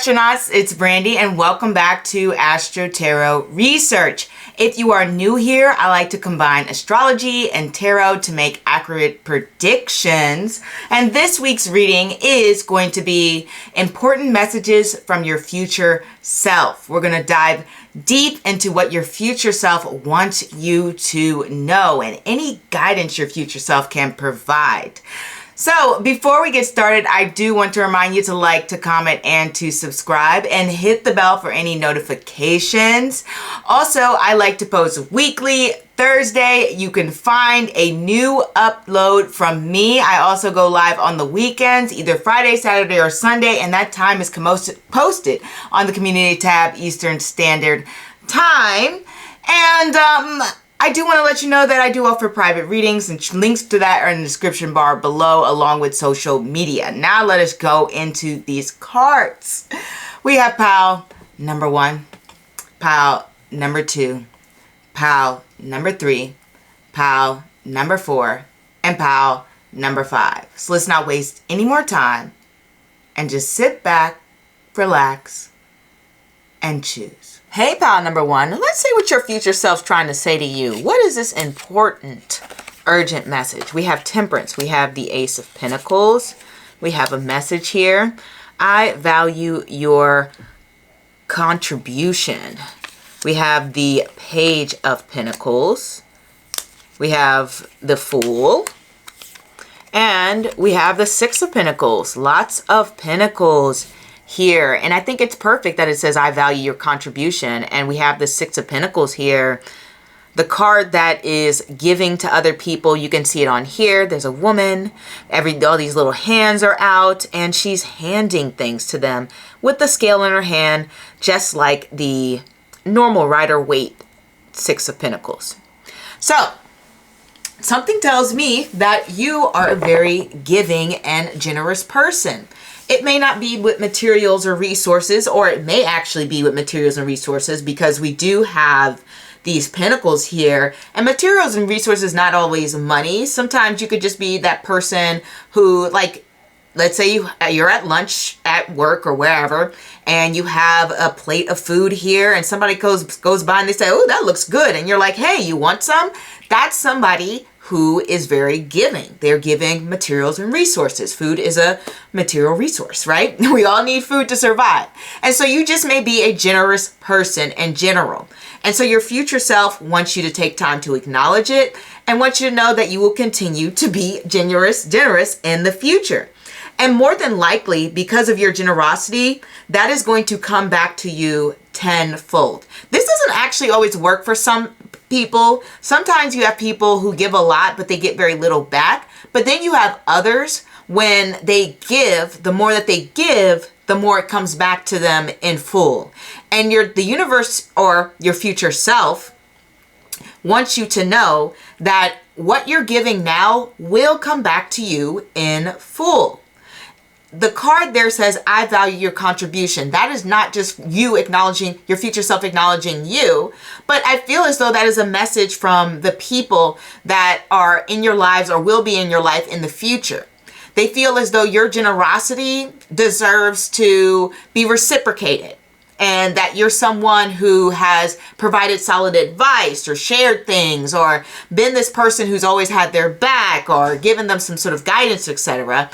astronauts, it's Brandy and welcome back to Astro-Tarot Research. If you are new here, I like to combine astrology and tarot to make accurate predictions. And this week's reading is going to be important messages from your future self. We're going to dive deep into what your future self wants you to know and any guidance your future self can provide. So before we get started, I do want to remind you to like, to comment, and to subscribe and hit the bell for any notifications. Also, I like to post weekly. Thursday, you can find a new upload from me. I also go live on the weekends, either Friday, Saturday, or Sunday, and that time is posted on the community tab, Eastern Standard Time. And I do want to let you know that I do offer private readings, and links to that are in the description bar below, along with social media. Now let us go into these cards. We have pile number 1, pile number 2, pile number 3, pile number 4, and pile number 5. So let's not waste any more time and just sit back, relax, and choose. Hey, pile number 1, let's see what your future self's trying to say to you. What is this important, urgent message? We have Temperance. We have the Ace of Pentacles. We have a message here. I value your contribution. We have the Page of Pentacles. We have the Fool. And we have the Six of Pentacles. Lots of Pentacles here, and I think it's perfect that it says I value your contribution. And we have the Six of Pentacles here, the card that is giving to other people. You can see it on here. There's a woman, all these little hands are out, and she's handing things to them with the scale in her hand, just like the normal Rider-Waite Six of Pentacles. So something tells me that you are a very giving and generous person. It may not be with materials or resources, or it may actually be with materials and resources, because we do have these pentacles here. And materials and resources, not always money. Sometimes you could just be that person who, like, let's say you're at lunch at work or wherever, and you have a plate of food here, and somebody goes by and they say, oh, that looks good. And you're like, hey, you want some? That's somebody who is very giving. They're giving materials and resources. Food is a material resource, right? We all need food to survive. And so you just may be a generous person in general. And so your future self wants you to take time to acknowledge it and wants you to know that you will continue to be generous in the future. And more than likely, because of your generosity, that is going to come back to you tenfold. This doesn't actually always work for some people. Sometimes you have people who give a lot, but they get very little back. But then you have others, when they give, the more that they give, the more it comes back to them in full. And the universe, or your future self, wants you to know that what you're giving now will come back to you in full. The card there says, I value your contribution. That is not just you acknowledging, your future self acknowledging you, but I feel as though that is a message from the people that are in your lives or will be in your life in the future. They feel as though your generosity deserves to be reciprocated, and that you're someone who has provided solid advice or shared things or been this person who's always had their back or given them some sort of guidance, etc.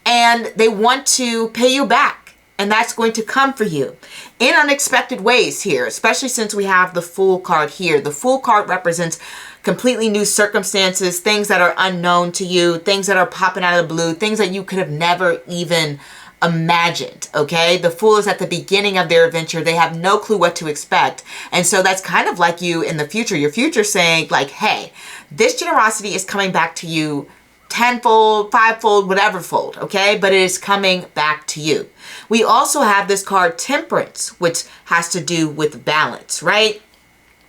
And they want to pay you back, and that's going to come for you in unexpected ways here, especially since we have the Fool card here. The Fool card represents completely new circumstances, things that are unknown to you, things that are popping out of the blue, things that you could have never even imagined, okay? The Fool is at the beginning of their adventure. They have no clue what to expect. And so that's kind of like you in the future. Your future saying, like, hey, this generosity is coming back to you tenfold, fivefold, whatever fold, okay? But it is coming back to you. We also have this card Temperance, which has to do with balance, right?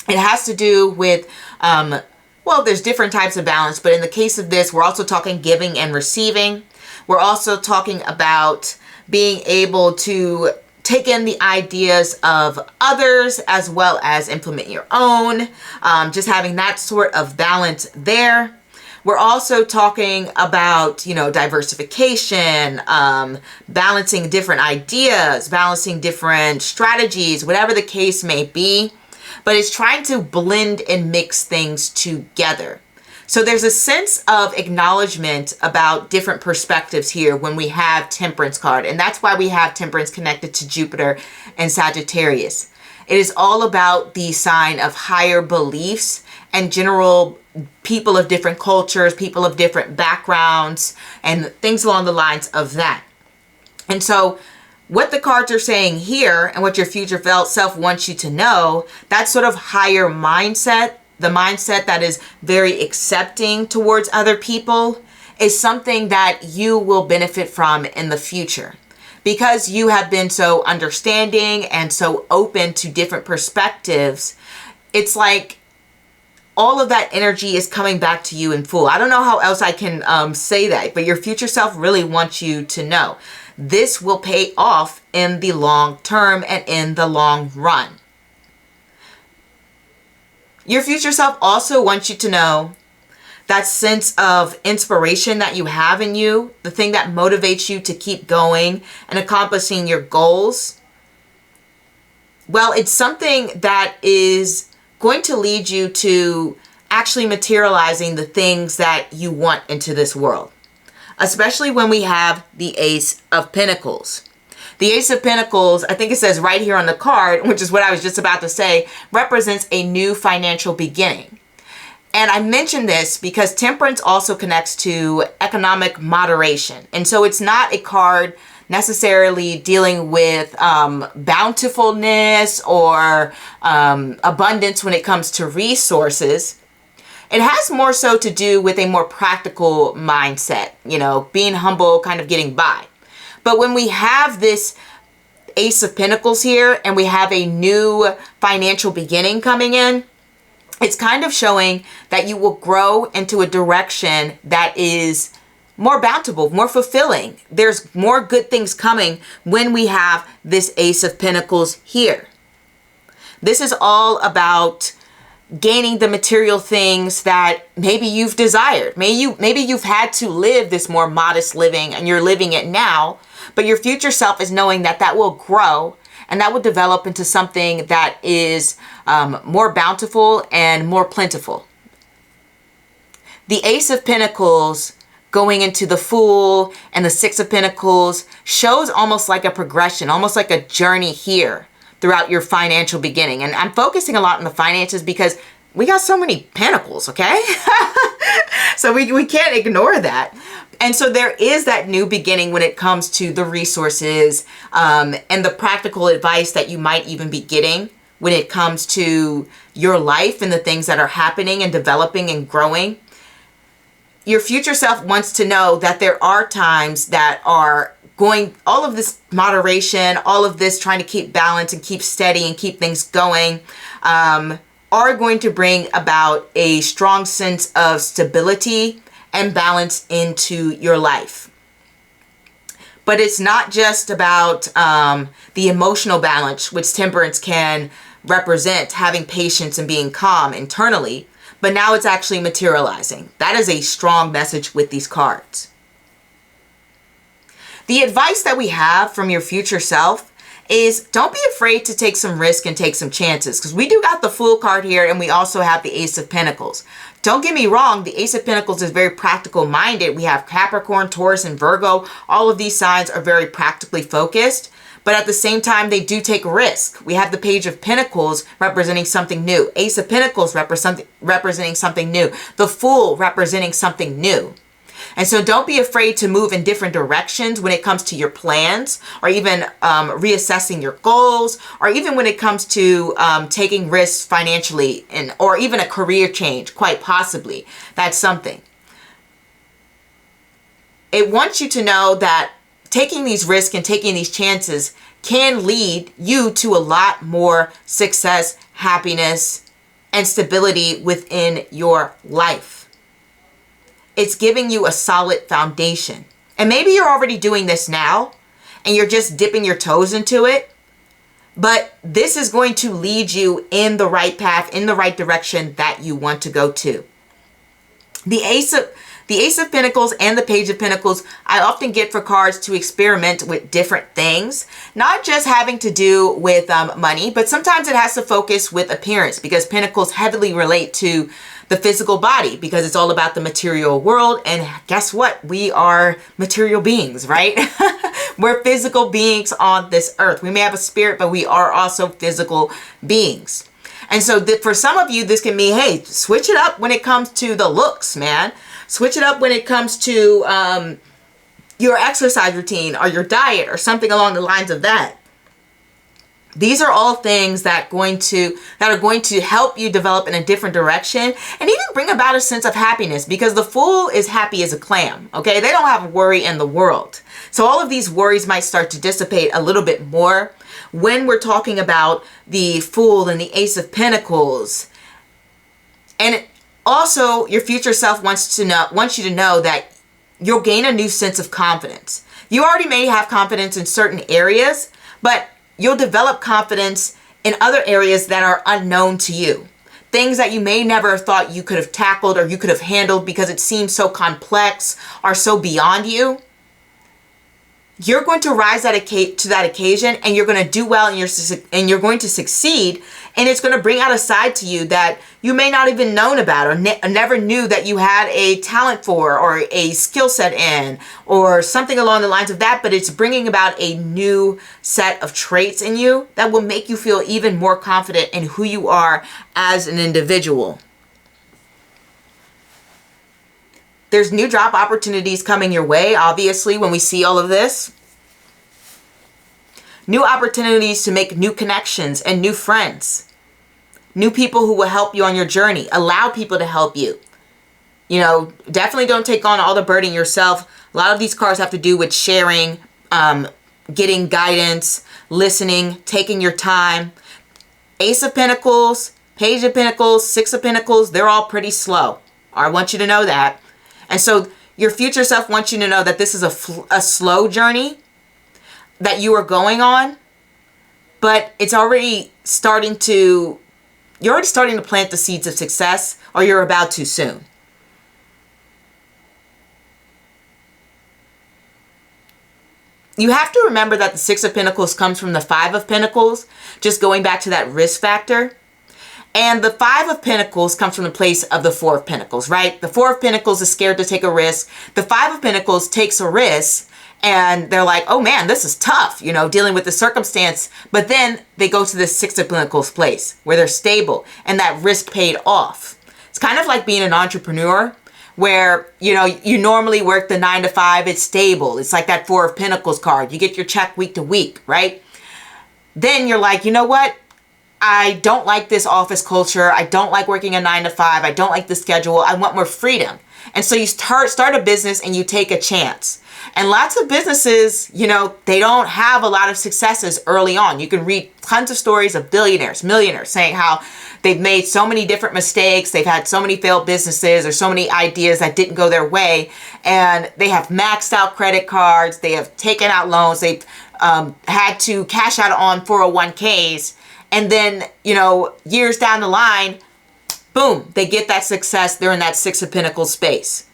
It has to do with, well, there's different types of balance, but in the case of this, we're also talking giving and receiving. We're also talking about being able to take in the ideas of others as well as implement your own, just having that sort of balance there. We're also talking about, you know, diversification, balancing different ideas, balancing different strategies, whatever the case may be. But it's trying to blend and mix things together. So there's a sense of acknowledgement about different perspectives here when we have Temperance card. And that's why we have Temperance connected to Jupiter and Sagittarius. It is all about the sign of higher beliefs and general people of different cultures, people of different backgrounds, and things along the lines of that. And so what the cards are saying here and what your future self wants you to know, that sort of higher mindset, the mindset that is very accepting towards other people, is something that you will benefit from in the future. Because you have been so understanding and so open to different perspectives, it's like all of that energy is coming back to you in full. I don't know how else I can say that, but your future self really wants you to know this will pay off in the long term and in the long run. Your future self also wants you to know that sense of inspiration that you have in you, the thing that motivates you to keep going and accomplishing your goals. Well, it's something that is going to lead you to actually materializing the things that you want into this world, especially when we have the Ace of Pentacles. The Ace of Pentacles, I think it says right here on the card, which is what I was just about to say, represents a new financial beginning. And I mention this because Temperance also connects to economic moderation. And so it's not a card necessarily dealing with bountifulness or abundance when it comes to resources. It has more so to do with a more practical mindset, you know, being humble, kind of getting by. But when we have this Ace of Pentacles here and we have a new financial beginning coming in, it's kind of showing that you will grow into a direction that is more bountiful, more fulfilling. There's more good things coming when we have this Ace of Pentacles here. This is all about gaining the material things that maybe you've desired. Maybe you've had to live this more modest living and you're living it now, but your future self is knowing that that will grow and that will develop into something that is more bountiful and more plentiful. The Ace of Pentacles going into the Fool and the Six of Pentacles shows almost like a progression, almost like a journey here throughout your financial beginning. And I'm focusing a lot on the finances because we got so many pentacles, okay? So we can't ignore that. And so there is that new beginning when it comes to the resources and the practical advice that you might even be getting when it comes to your life and the things that are happening and developing and growing. Your future self wants to know that there are times that are going, all of this moderation, all of this trying to keep balance and keep steady and keep things going, are going to bring about a strong sense of stability and balance into your life. But it's not just about the emotional balance, which Temperance can represent, having patience and being calm internally, but now it's actually materializing. That is a strong message with these cards. The advice that we have from your future self is don't be afraid to take some risk and take some chances, because we do got the Fool card here and we also have the Ace of Pentacles. Don't get me wrong, the Ace of Pentacles is very practical minded. We have Capricorn, Taurus, and Virgo. All of these signs are very practically focused, but at the same time, they do take risk. We have the Page of Pentacles representing something new. Ace of Pentacles representing something new. The Fool representing something new. And so don't be afraid to move in different directions when it comes to your plans, or even reassessing your goals, or even when it comes to taking risks financially, or even a career change, quite possibly. That's something. It wants you to know that taking these risks and taking these chances can lead you to a lot more success, happiness, and stability within your life. It's giving you a solid foundation. And maybe you're already doing this now and you're just dipping your toes into it. But this is going to lead you in the right path, in the right direction that you want to go to. The Ace of Pentacles and the Page of Pentacles, I often get for cards to experiment with different things, not just having to do with money, but sometimes it has to focus with appearance, because Pentacles heavily relate to the physical body, because it's all about the material world. And guess what? We are material beings, right? We're physical beings on this earth. We may have a spirit, but we are also physical beings. And so for some of you, this can mean, hey, switch it up when it comes to the looks, man. Switch it up when it comes to your exercise routine or your diet or something along the lines of that. These are all things that are going to help you develop in a different direction and even bring about a sense of happiness, because the Fool is happy as a clam, okay? They don't have a worry in the world. So all of these worries might start to dissipate a little bit more when we're talking about the Fool and the Ace of Pentacles. And also, your future self wants you to know that you'll gain a new sense of confidence. You already may have confidence in certain areas, but you'll develop confidence in other areas that are unknown to you. Things that you may never have thought you could have tackled or you could have handled because it seems so complex or so beyond you. You're going to rise to that occasion, and you're going to do well, and you're going to succeed, and it's going to bring out a side to you that you may not even known about or never knew that you had a talent for or a skill set in or something along the lines of that, but it's bringing about a new set of traits in you that will make you feel even more confident in who you are as an individual. There's new job opportunities coming your way, obviously, when we see all of this. New opportunities to make new connections and new friends. New people who will help you on your journey. Allow people to help you. You know, definitely don't take on all the burden yourself. A lot of these cards have to do with sharing, getting guidance, listening, taking your time. Ace of Pentacles, Page of Pentacles, Six of Pentacles, they're all pretty slow. I want you to know that. And so your future self wants you to know that this is a slow journey that you are going on, but it's already you're already starting to plant the seeds of success, or you're about to soon. You have to remember that the Six of Pentacles comes from the Five of Pentacles, just going back to that risk factor. And the Five of Pentacles comes from the place of the Four of Pentacles, right? The Four of Pentacles is scared to take a risk. The Five of Pentacles takes a risk and they're like, oh man, this is tough, you know, dealing with the circumstance. But then they go to the Six of Pentacles place where they're stable and that risk paid off. It's kind of like being an entrepreneur where, you know, you normally work the 9 to 5, it's stable. It's like that Four of Pentacles card. You get your check week to week, right? Then you're like, you know what? I don't like this office culture. I don't like working a 9 to 5. I don't like the schedule. I want more freedom. And so you start a business and you take a chance. And lots of businesses, you know, they don't have a lot of successes early on. You can read tons of stories of billionaires, millionaires saying how they've made so many different mistakes. They've had so many failed businesses or so many ideas that didn't go their way. And they have maxed out credit cards. They have taken out loans. They've had to cash out on 401ks. And then, you know, years down the line, boom, they get that success. They're in that Six of Pentacles space.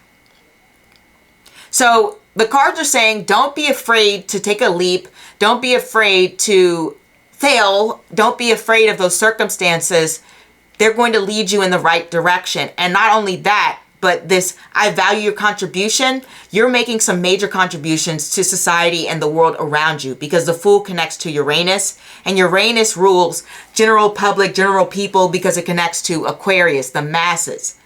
So the cards are saying, don't be afraid to take a leap. Don't be afraid to fail. Don't be afraid of those circumstances. They're going to lead you in the right direction. And not only that, but this, I value your contribution. You're making some major contributions to society and the world around you, because the Fool connects to Uranus, and Uranus rules general public, general people, because it connects to Aquarius, the masses.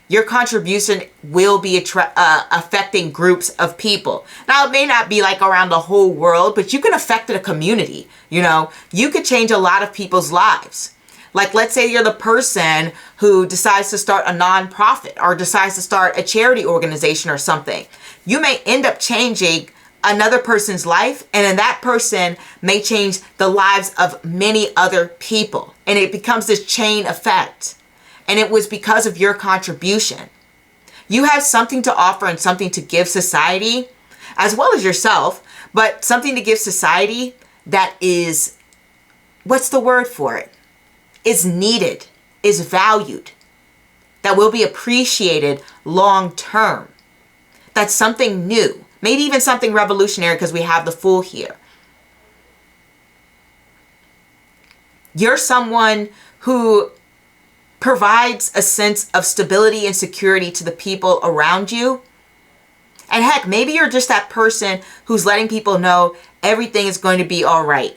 Your contribution will be affecting groups of people. Now, it may not be like around the whole world, but you can affect a community. You know, you could change a lot of people's lives. Like, let's say you're the person who decides to start a nonprofit or decides to start a charity organization or something. You may end up changing another person's life, and then that person may change the lives of many other people. And it becomes this chain effect. And it was because of your contribution. You have something to offer and something to give society, as well as yourself, but something to give society that is, what's the word for it? Is needed, is valued. that will be appreciated long term. That's something new. Maybe even something revolutionary because we have the Fool here. You're someone who provides a sense of stability and security to the people around you. And heck, maybe you're just that person who's letting people know everything is going to be all right.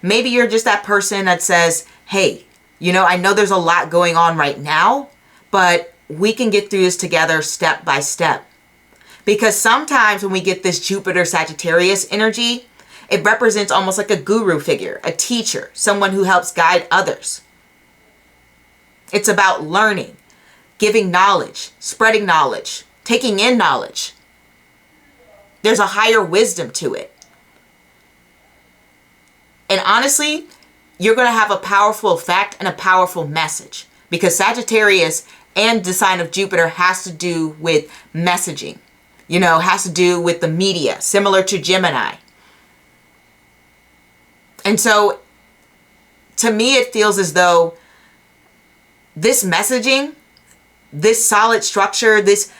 Maybe you're just that person that says, hey, you know, I know there's a lot going on right now, but we can get through this together step by step. Because sometimes when we get this Jupiter Sagittarius energy, it represents almost like a guru figure, a teacher, someone who helps guide others. It's about learning, giving knowledge, spreading knowledge, taking in knowledge. There's a higher wisdom to it. And honestly, you're going to have a powerful effect and a powerful message, because Sagittarius and the sign of Jupiter has to do with messaging, you know, has to do with the media, similar to Gemini. And so to me, it feels as though this messaging, this solid structure, this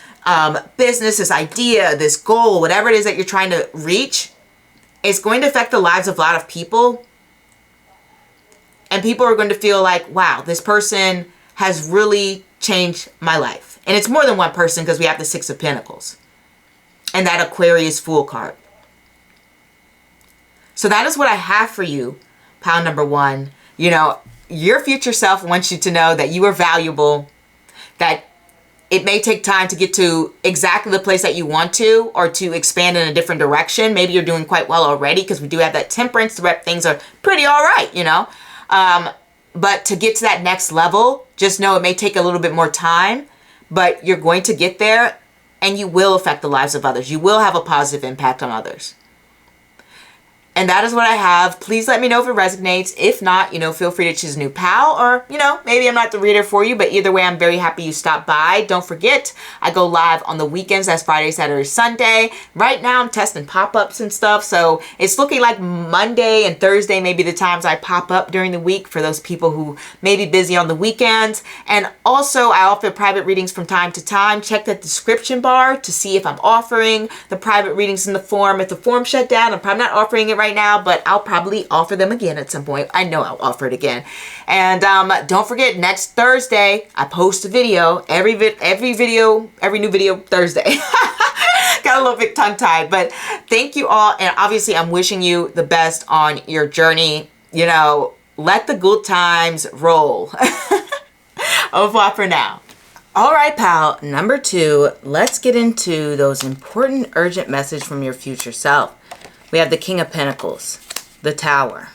business, this idea, this goal, whatever it is that you're trying to reach, is going to affect the lives of a lot of people. And people are going to feel like, wow, this person has really changed my life. And it's more than one person, because we have the Six of Pentacles and that Aquarius Fool card. So that is what I have for you, pile number one. You know, your future self wants you to know that you are valuable, that it may take time to get to exactly the place that you want to, or to expand in a different direction. Maybe you're doing quite well already, because we do have that Temperance. Things are pretty all right, you know. But to get to that next level, just know it may take a little bit more time, but you're going to get there, and you will affect the lives of others. You will have a positive impact on others. And that is what I have. Please let me know if it resonates. If not, you know, feel free to choose a new pal, or, you know, maybe I'm not the reader for you, but either way, I'm very happy you stopped by. Don't forget, I go live on the weekends. That's Friday, Saturday, Sunday. Right now, I'm testing pop-ups and stuff. So it's looking like Monday and Thursday may be the times I pop up during the week for those people who may be busy on the weekends. And also, I offer private readings from time to time. Check the description bar to see if I'm offering the private readings in the form. If the form shut down, I'm probably not offering it right now, but I'll probably offer them again at some point. I know I'll offer it again. And don't forget, next Thursday I post a video. Every new video Thursday. Got a little bit tongue-tied, but thank you all, and obviously I'm wishing you the best on your journey. You know, let the good times roll. Au revoir for now. All right, pal, number two, let's get into those important urgent messages from your future self. We have the King of Pentacles, the Tower.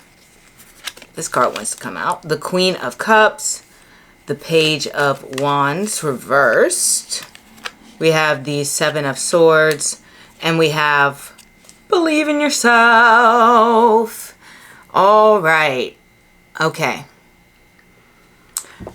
This card wants to come out. The Queen of Cups, the Page of Wands reversed. We have the Seven of Swords, and we have Believe in Yourself. All right. Okay.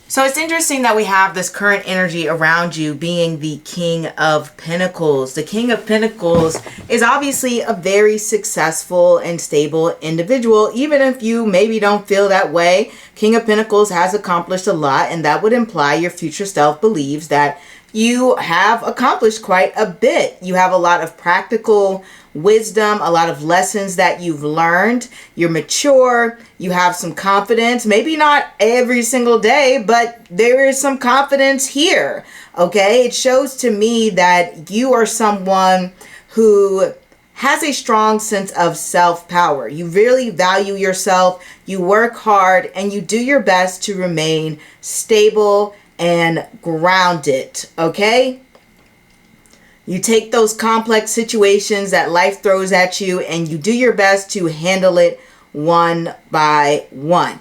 So it's interesting that we have this current energy around you being the King of Pentacles. The King of Pentacles is obviously a very successful and stable individual. Even if you maybe don't feel that way, King of Pentacles has accomplished a lot, and that would imply your future self believes that you have accomplished quite a bit. You have a lot of practical wisdom, a lot of lessons that you've learned. You're mature. You have some confidence. Maybe not every single day, but there is some confidence here. Okay? It shows to me that you are someone who has a strong sense of self-power. You really value yourself. You work hard, and you do your best to remain stable and grounded. Okay? You take those complex situations that life throws at you, and you do your best to handle it one by one.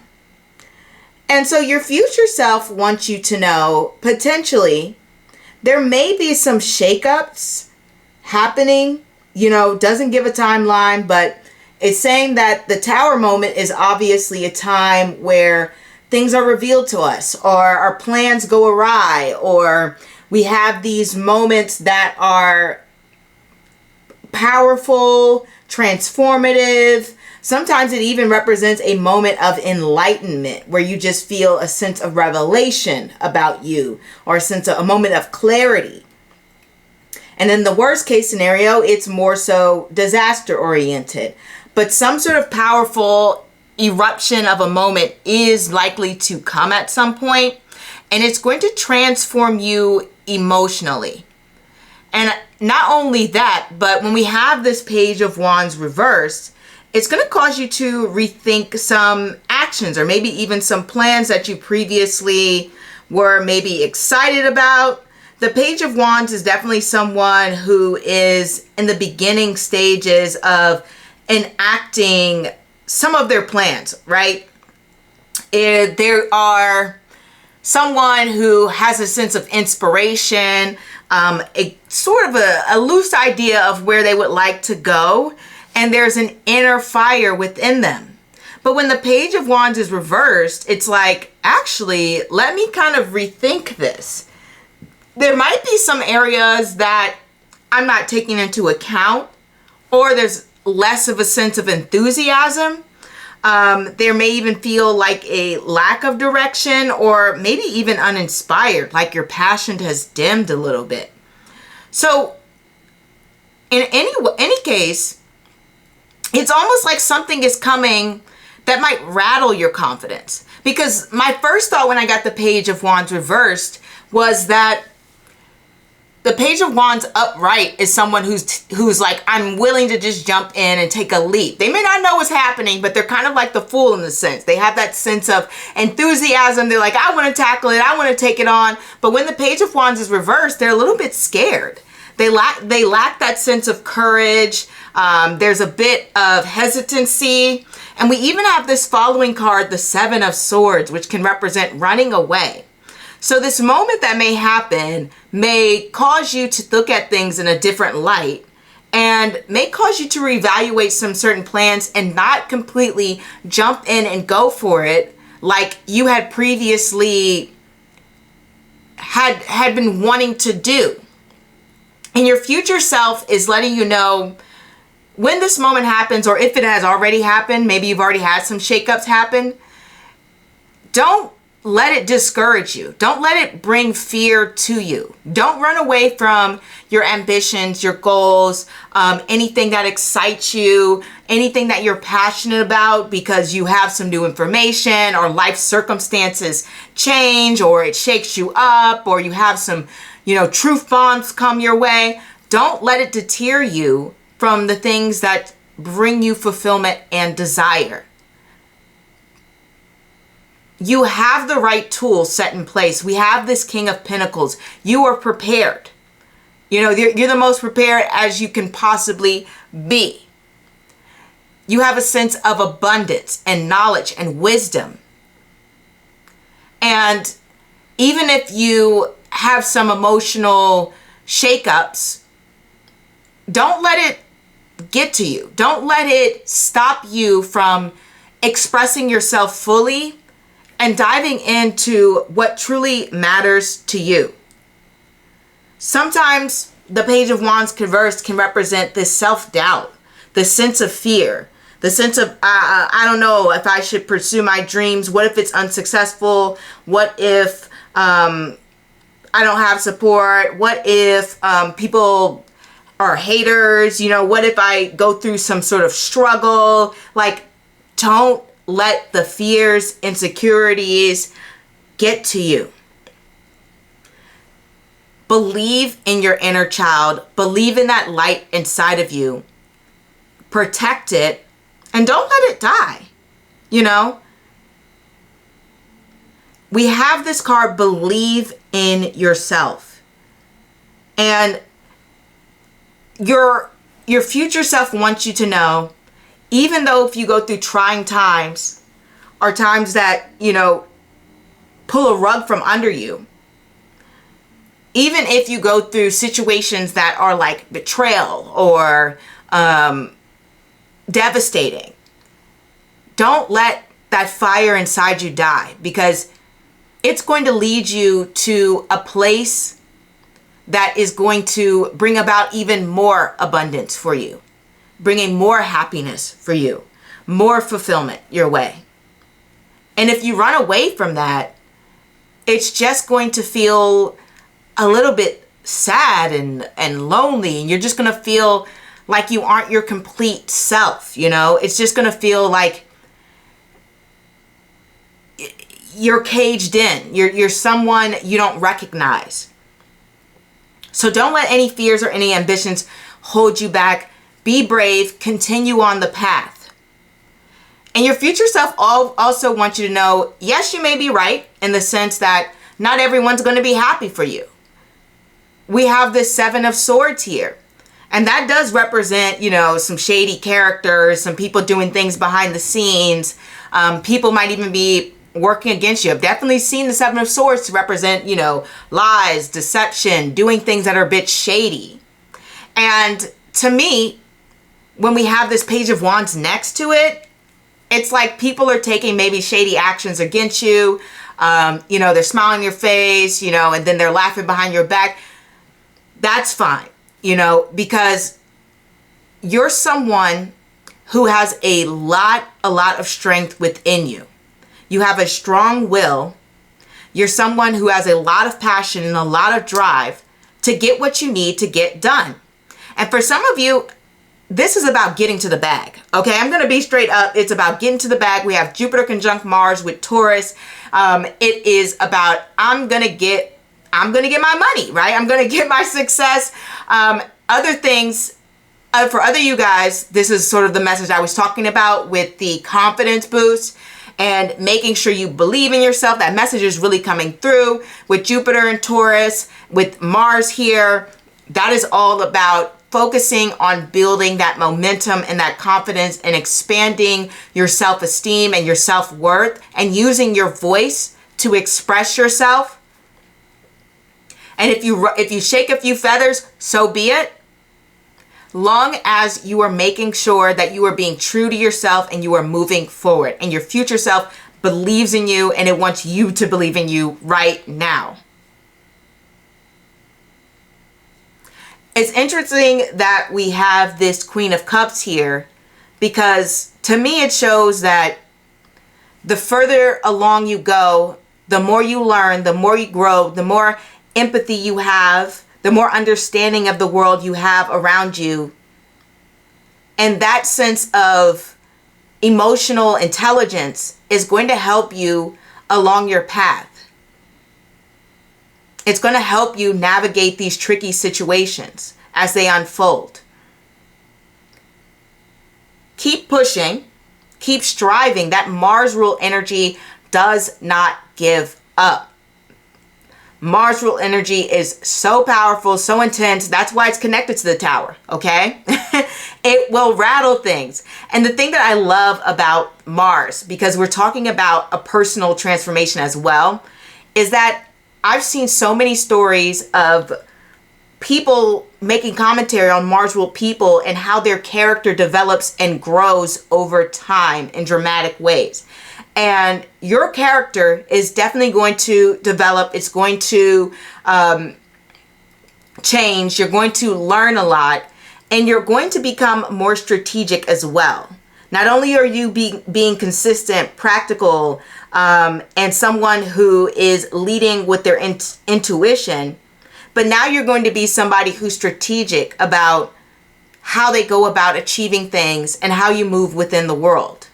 And so your future self wants you to know, potentially, there may be some shakeups happening. You know, doesn't give a timeline, but it's saying that the Tower moment is obviously a time where things are revealed to us, or our plans go awry, or we have these moments that are powerful, transformative. Sometimes it even represents a moment of enlightenment where you just feel a sense of revelation about you, or a moment of clarity. And in the worst case scenario, it's more so disaster oriented. But some sort of powerful eruption of a moment is likely to come at some point, and it's going to transform you emotionally. And not only that, but when we have this Page of Wands reversed, it's going to cause you to rethink some actions, or maybe even some plans that you previously were maybe excited about. The Page of Wands is definitely someone who is in the beginning stages of enacting some of their plans, right? There are someone who has a sense of inspiration, a sort of a loose idea of where they would like to go, and there's an inner fire within them. But when the Page of Wands is reversed, it's like, actually, let me kind of rethink this. There might be some areas that I'm not taking into account, or there's less of a sense of enthusiasm. There may even feel like a lack of direction, or maybe even uninspired, like your passion has dimmed a little bit. So in any case, it's almost like something is coming that might rattle your confidence. Because my first thought when I got the Page of Wands reversed was that the Page of Wands upright is someone who's like, I'm willing to just jump in and take a leap. They may not know what's happening, but they're kind of like the Fool in the sense. They have that sense of enthusiasm. They're like, I want to tackle it. I want to take it on. But when the Page of Wands is reversed, they're a little bit scared. They lack that sense of courage. There's a bit of hesitancy. And we even have this following card, the Seven of Swords, which can represent running away. So this moment that may happen may cause you to look at things in a different light, and may cause you to reevaluate some certain plans and not completely jump in and go for it like you had previously had been wanting to do. And your future self is letting you know when this moment happens, or if it has already happened, maybe you've already had some shakeups happen. Don't let it discourage you. Don't let it bring fear to you. Don't run away from your ambitions, your goals, anything that excites you, anything that you're passionate about because you have some new information, or life circumstances change, or it shakes you up, or you have some, truth bombs come your way. Don't let it deter you from the things that bring you fulfillment and desire. You have the right tools set in place. We have this King of Pentacles. You are prepared. You're the most prepared as you can possibly be. You have a sense of abundance and knowledge and wisdom. And even if you have some emotional shakeups, don't let it get to you. Don't let it stop you from expressing yourself fully and diving into what truly matters to you. Sometimes the Page of Wands reversed can represent this self-doubt, the sense of fear, the sense of, I don't know if I should pursue my dreams. What if it's unsuccessful? What if I don't have support? What if people are haters? What if I go through some sort of struggle? Like, don't let the fears, insecurities get to you. Believe in your inner child. Believe in that light inside of you. Protect it, and don't let it die. We have this card, believe in yourself. And your future self wants you to know, even though if you go through trying times, or times that, pull a rug from under you, even if you go through situations that are like betrayal or devastating, don't let that fire inside you die, because it's going to lead you to a place that is going to bring about even more abundance for you, bringing more happiness for you, more fulfillment your way. And if you run away from that, it's just going to feel a little bit sad and lonely, and you're just going to feel like you aren't your complete self, you know? It's just going to feel like you're caged in. You're someone you don't recognize. So don't let any fears or any ambitions hold you back. Be brave. Continue on the path. And your future self also wants you to know, yes, you may be right in the sense that not everyone's going to be happy for you. We have this Seven of Swords here. And that does represent, you know, some shady characters, some people doing things behind the scenes. People might even be working against you. I've definitely seen the Seven of Swords to represent, you know, lies, deception, doing things that are a bit shady. And to me, when we have this Page of Wands next to it, it's like people are taking maybe shady actions against you. You know, they're smiling in your face, you know, and then they're laughing behind your back. That's fine, you know, because you're someone who has a lot of strength within you. You have a strong will. You're someone who has a lot of passion and a lot of drive to get what you need to get done. And for some of you, this is about getting to the bag. Okay, I'm going to be straight up. It's about getting to the bag. We have Jupiter conjunct Mars with Taurus. It is about, I'm going to get my money, right? I'm going to get my success. Other things, for other you guys, this is sort of the message I was talking about with the confidence boost and making sure you believe in yourself. That message is really coming through with Jupiter and Taurus, with Mars here. That is all about focusing on building that momentum and that confidence and expanding your self-esteem and your self-worth and using your voice to express yourself. And if you shake a few feathers, so be it. Long as you are making sure that you are being true to yourself and you are moving forward and your future self believes in you and it wants you to believe in you right now. It's interesting that we have this Queen of Cups here because to me it shows that the further along you go, the more you learn, the more you grow, the more empathy you have, the more understanding of the world you have around you. And that sense of emotional intelligence is going to help you along your path. It's going to help you navigate these tricky situations as they unfold. Keep pushing, keep striving. That Mars rule energy does not give up. Mars rule energy is so powerful, so intense. That's why it's connected to the tower, okay? It will rattle things. And the thing that I love about Mars, because we're talking about a personal transformation as well, is that I've seen so many stories of people making commentary on Mars ruled people and how their character develops and grows over time in dramatic ways. And your character is definitely going to develop. It's going to change. You're going to learn a lot and you're going to become more strategic as well. Not only are you being consistent, practical, and someone who is leading with their intuition, but now you're going to be somebody who's strategic about how they go about achieving things and how you move within the world.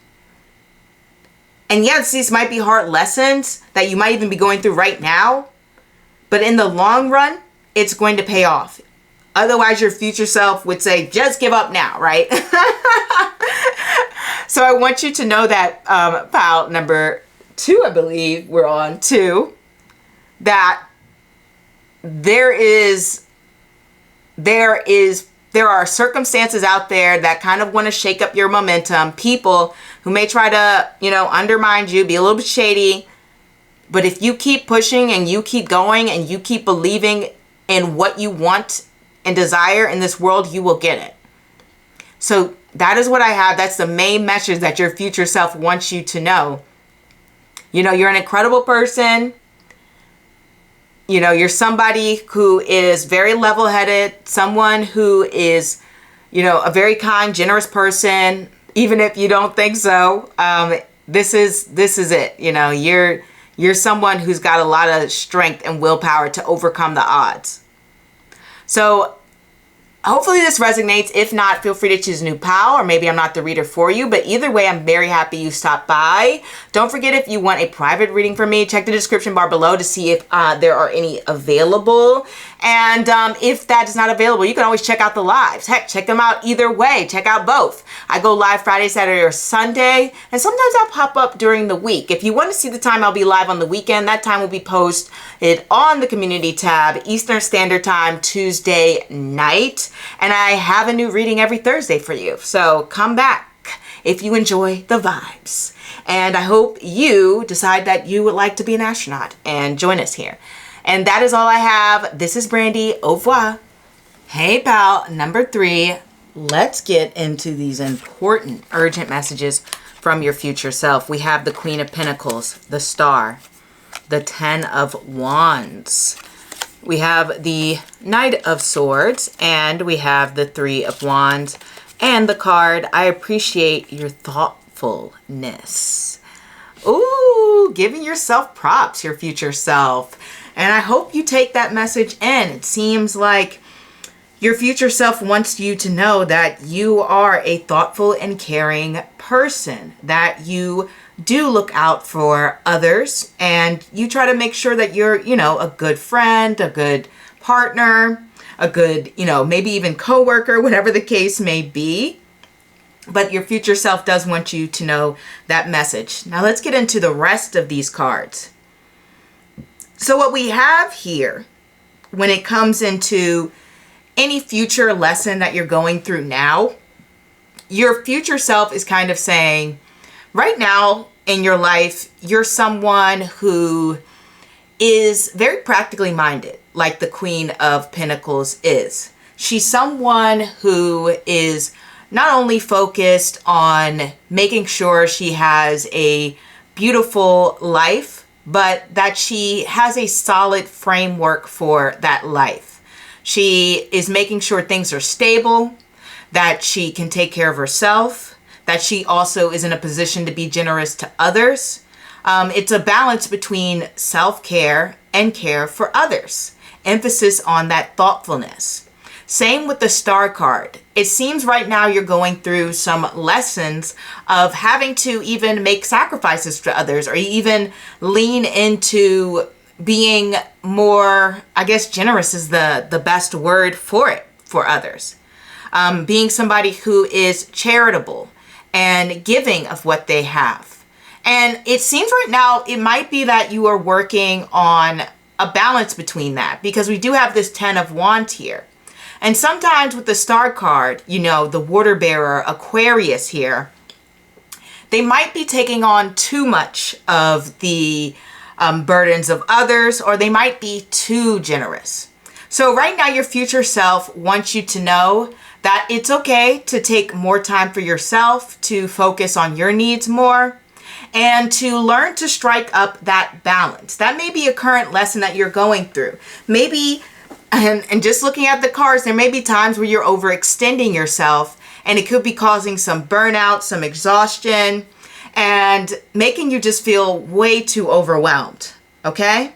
And yes, these might be hard lessons that you might even be going through right now, but in the long run, it's going to pay off. Otherwise, your future self would say, just give up now, right? So I want you to know that pile number 2, I believe we're on 2, that there are circumstances out there that kind of want to shake up your momentum. People who may try to, undermine you, be a little bit shady. But if you keep pushing and you keep going and you keep believing in what you want and desire in this world, you will get it. So that is what I have. That's the main message that your future self wants you to know. You're an incredible person. You know, you're somebody who is very level-headed, someone who is, you know, a very kind, generous person, even if you don't think so. This is it. You know, you're someone who's got a lot of strength and willpower to overcome the odds. So hopefully this resonates. If not, feel free to choose a new pal, or maybe I'm not the reader for you. But either way, I'm very happy you stopped by. Don't forget, if you want a private reading from me, check the description bar below to see if there are any available. And if that is not available, you can always check out the lives. Heck, check them out either way. Check out both. I go live Friday, Saturday, or Sunday, and sometimes I'll pop up during the week. If you want to see the time I'll be live on the weekend, that time will be posted on the community tab, Eastern Standard Time, Tuesday night. And I have a new reading every Thursday for you. So come back if you enjoy the vibes. And I hope you decide that you would like to be an astronaut and join us here. And that is all I have. This is Brandy. Au revoir. Hey, pal. Number 3. Let's get into these important, urgent messages from your future self. We have the Queen of Pentacles, the Star, the Ten of Wands. We have the Knight of Swords, and we have the Three of Wands, and the card, I appreciate your thoughtfulness. Ooh, giving yourself props, your future self. And I hope you take that message in. It seems like your future self wants you to know that you are a thoughtful and caring person, that you do look out for others, and you try to make sure that you're, you know, a good friend, a good partner, a good, you know, maybe even coworker, whatever the case may be. But your future self does want you to know that message. Now let's get into the rest of these cards. So what we have here, when it comes into any future lesson that you're going through now, your future self is kind of saying, right now in your life, you're someone who is very practically minded, like the Queen of Pentacles is. She's someone who is not only focused on making sure she has a beautiful life, but that she has a solid framework for that life. She is making sure things are stable, that she can take care of herself, that she also is in a position to be generous to others. It's a balance between self-care and care for others. Emphasis on that thoughtfulness. Same with the Star card. It seems right now you're going through some lessons of having to even make sacrifices for others, or even lean into being more, I guess generous is the best word for it, for others. Being somebody who is charitable and giving of what they have. And it seems right now it might be that you are working on a balance between that, because we do have this Ten of Wands here. And sometimes with the Star card, you know, the water bearer, Aquarius here, they might be taking on too much of the burdens of others, or they might be too generous. So right now your future self wants you to know that it's okay to take more time for yourself, to focus on your needs more, and to learn to strike up that balance. That may be a current lesson that you're going through. Maybe, and just looking at the cards, there may be times where you're overextending yourself, and it could be causing some burnout, some exhaustion, and making you just feel way too overwhelmed, okay?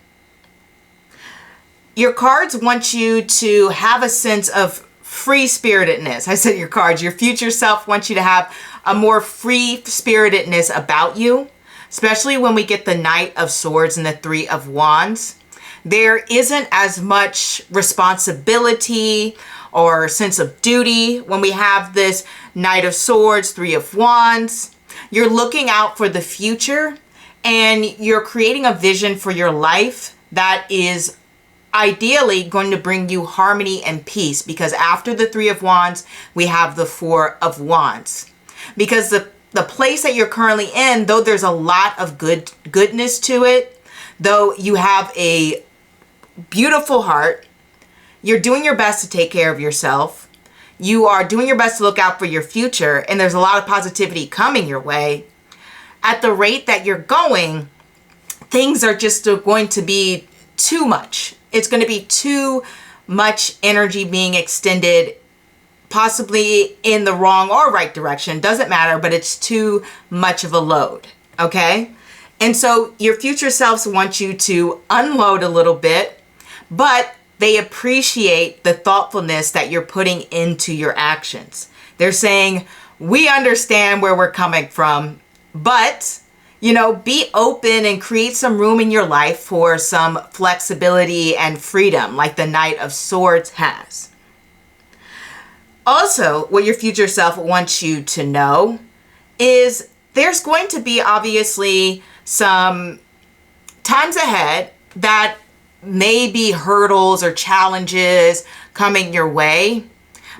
Your cards want you to have a sense of free-spiritedness. I said your cards. Your future self wants you to have a more free-spiritedness about you, especially when we get the Knight of Swords and the Three of Wands. There isn't as much responsibility or sense of duty when we have this Knight of Swords, Three of Wands. You're looking out for the future, and you're creating a vision for your life that is ideally going to bring you harmony and peace, because after the Three of Wands, we have the Four of Wands. Because the place that you're currently in, though there's a lot of goodness to it, though you have a beautiful heart, you're doing your best to take care of yourself, you are doing your best to look out for your future, and there's a lot of positivity coming your way. At the rate that you're going, things are just going to be too much. it's going to be too much energy being extended, possibly in the wrong or right direction. Doesn't matter, but it's too much of a load. Okay? And so your future selves want you to unload a little bit, but they appreciate the thoughtfulness that you're putting into your actions. They're saying, we understand where we're coming from, but, you know, be open and create some room in your life for some flexibility and freedom, like the Knight of Swords has. Also, what your future self wants you to know is there's going to be obviously some times ahead that may be hurdles or challenges coming your way,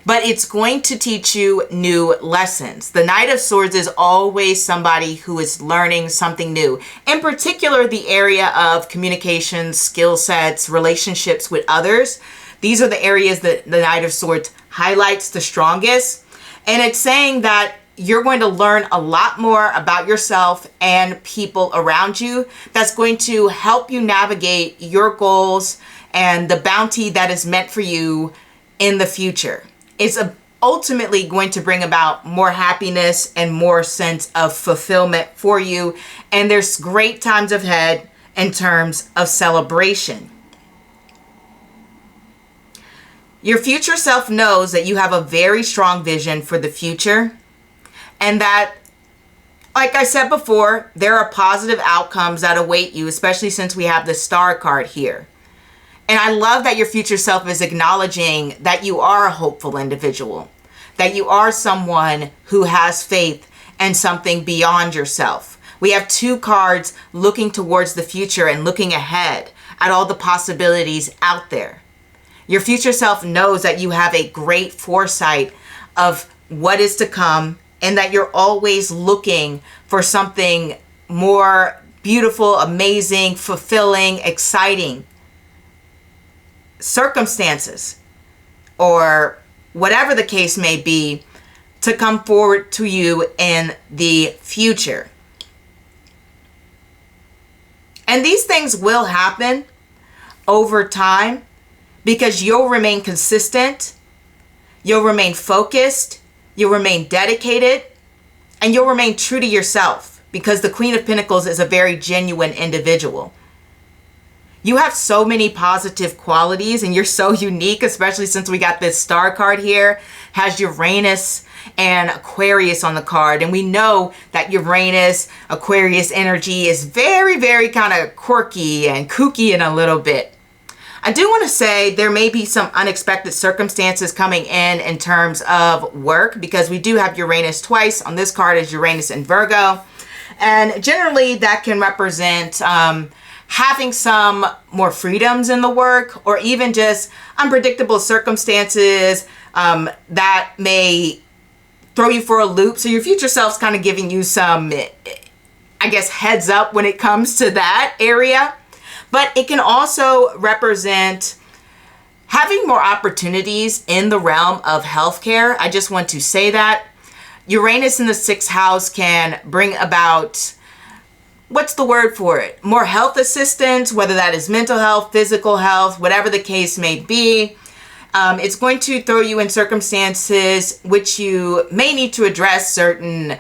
but it's going to teach you new lessons. The Knight of Swords is always somebody who is learning something new. In particular, the area of communication, skill sets, relationships with others. These are the areas that the Knight of Swords highlights the strongest. And it's saying that you're going to learn a lot more about yourself and people around you. That's going to help you navigate your goals and the bounty that is meant for you in the future. It's ultimately going to bring about more happiness and more sense of fulfillment for you. And there's great times ahead in terms of celebration. Your future self knows that you have a very strong vision for the future, and that, like I said before, there are positive outcomes that await you, especially since we have the Star card here. And I love that your future self is acknowledging that you are a hopeful individual, that you are someone who has faith and something beyond yourself. We have two cards looking towards the future and looking ahead at all the possibilities out there. Your future self knows that you have a great foresight of what is to come, and that you're always looking for something more beautiful, amazing, fulfilling, exciting circumstances, or whatever the case may be, to come forward to you in the future. And these things will happen over time because you'll remain consistent, you'll remain focused, you'll remain dedicated, and you'll remain true to yourself, because the Queen of Pentacles is a very genuine individual. You have so many positive qualities, and you're so unique, especially since we got this Star card here, has Uranus and Aquarius on the card. And we know that Uranus, Aquarius energy is very, very kind of quirky and kooky in a little bit. I do want to say there may be some unexpected circumstances coming in terms of work, because we do have Uranus twice. On this card is Uranus in Virgo. And generally that can represent having some more freedoms in the work, or even just unpredictable circumstances that may throw you for a loop. So your future self's kind of giving you some, I guess, heads up when it comes to that area. But it can also represent having more opportunities in the realm of healthcare. I just want to say that. Uranus in the 6th house can bring about, what's the word for it? More health assistance, whether that is mental health, physical health, whatever the case may be. It's going to throw you in circumstances which you may need to address certain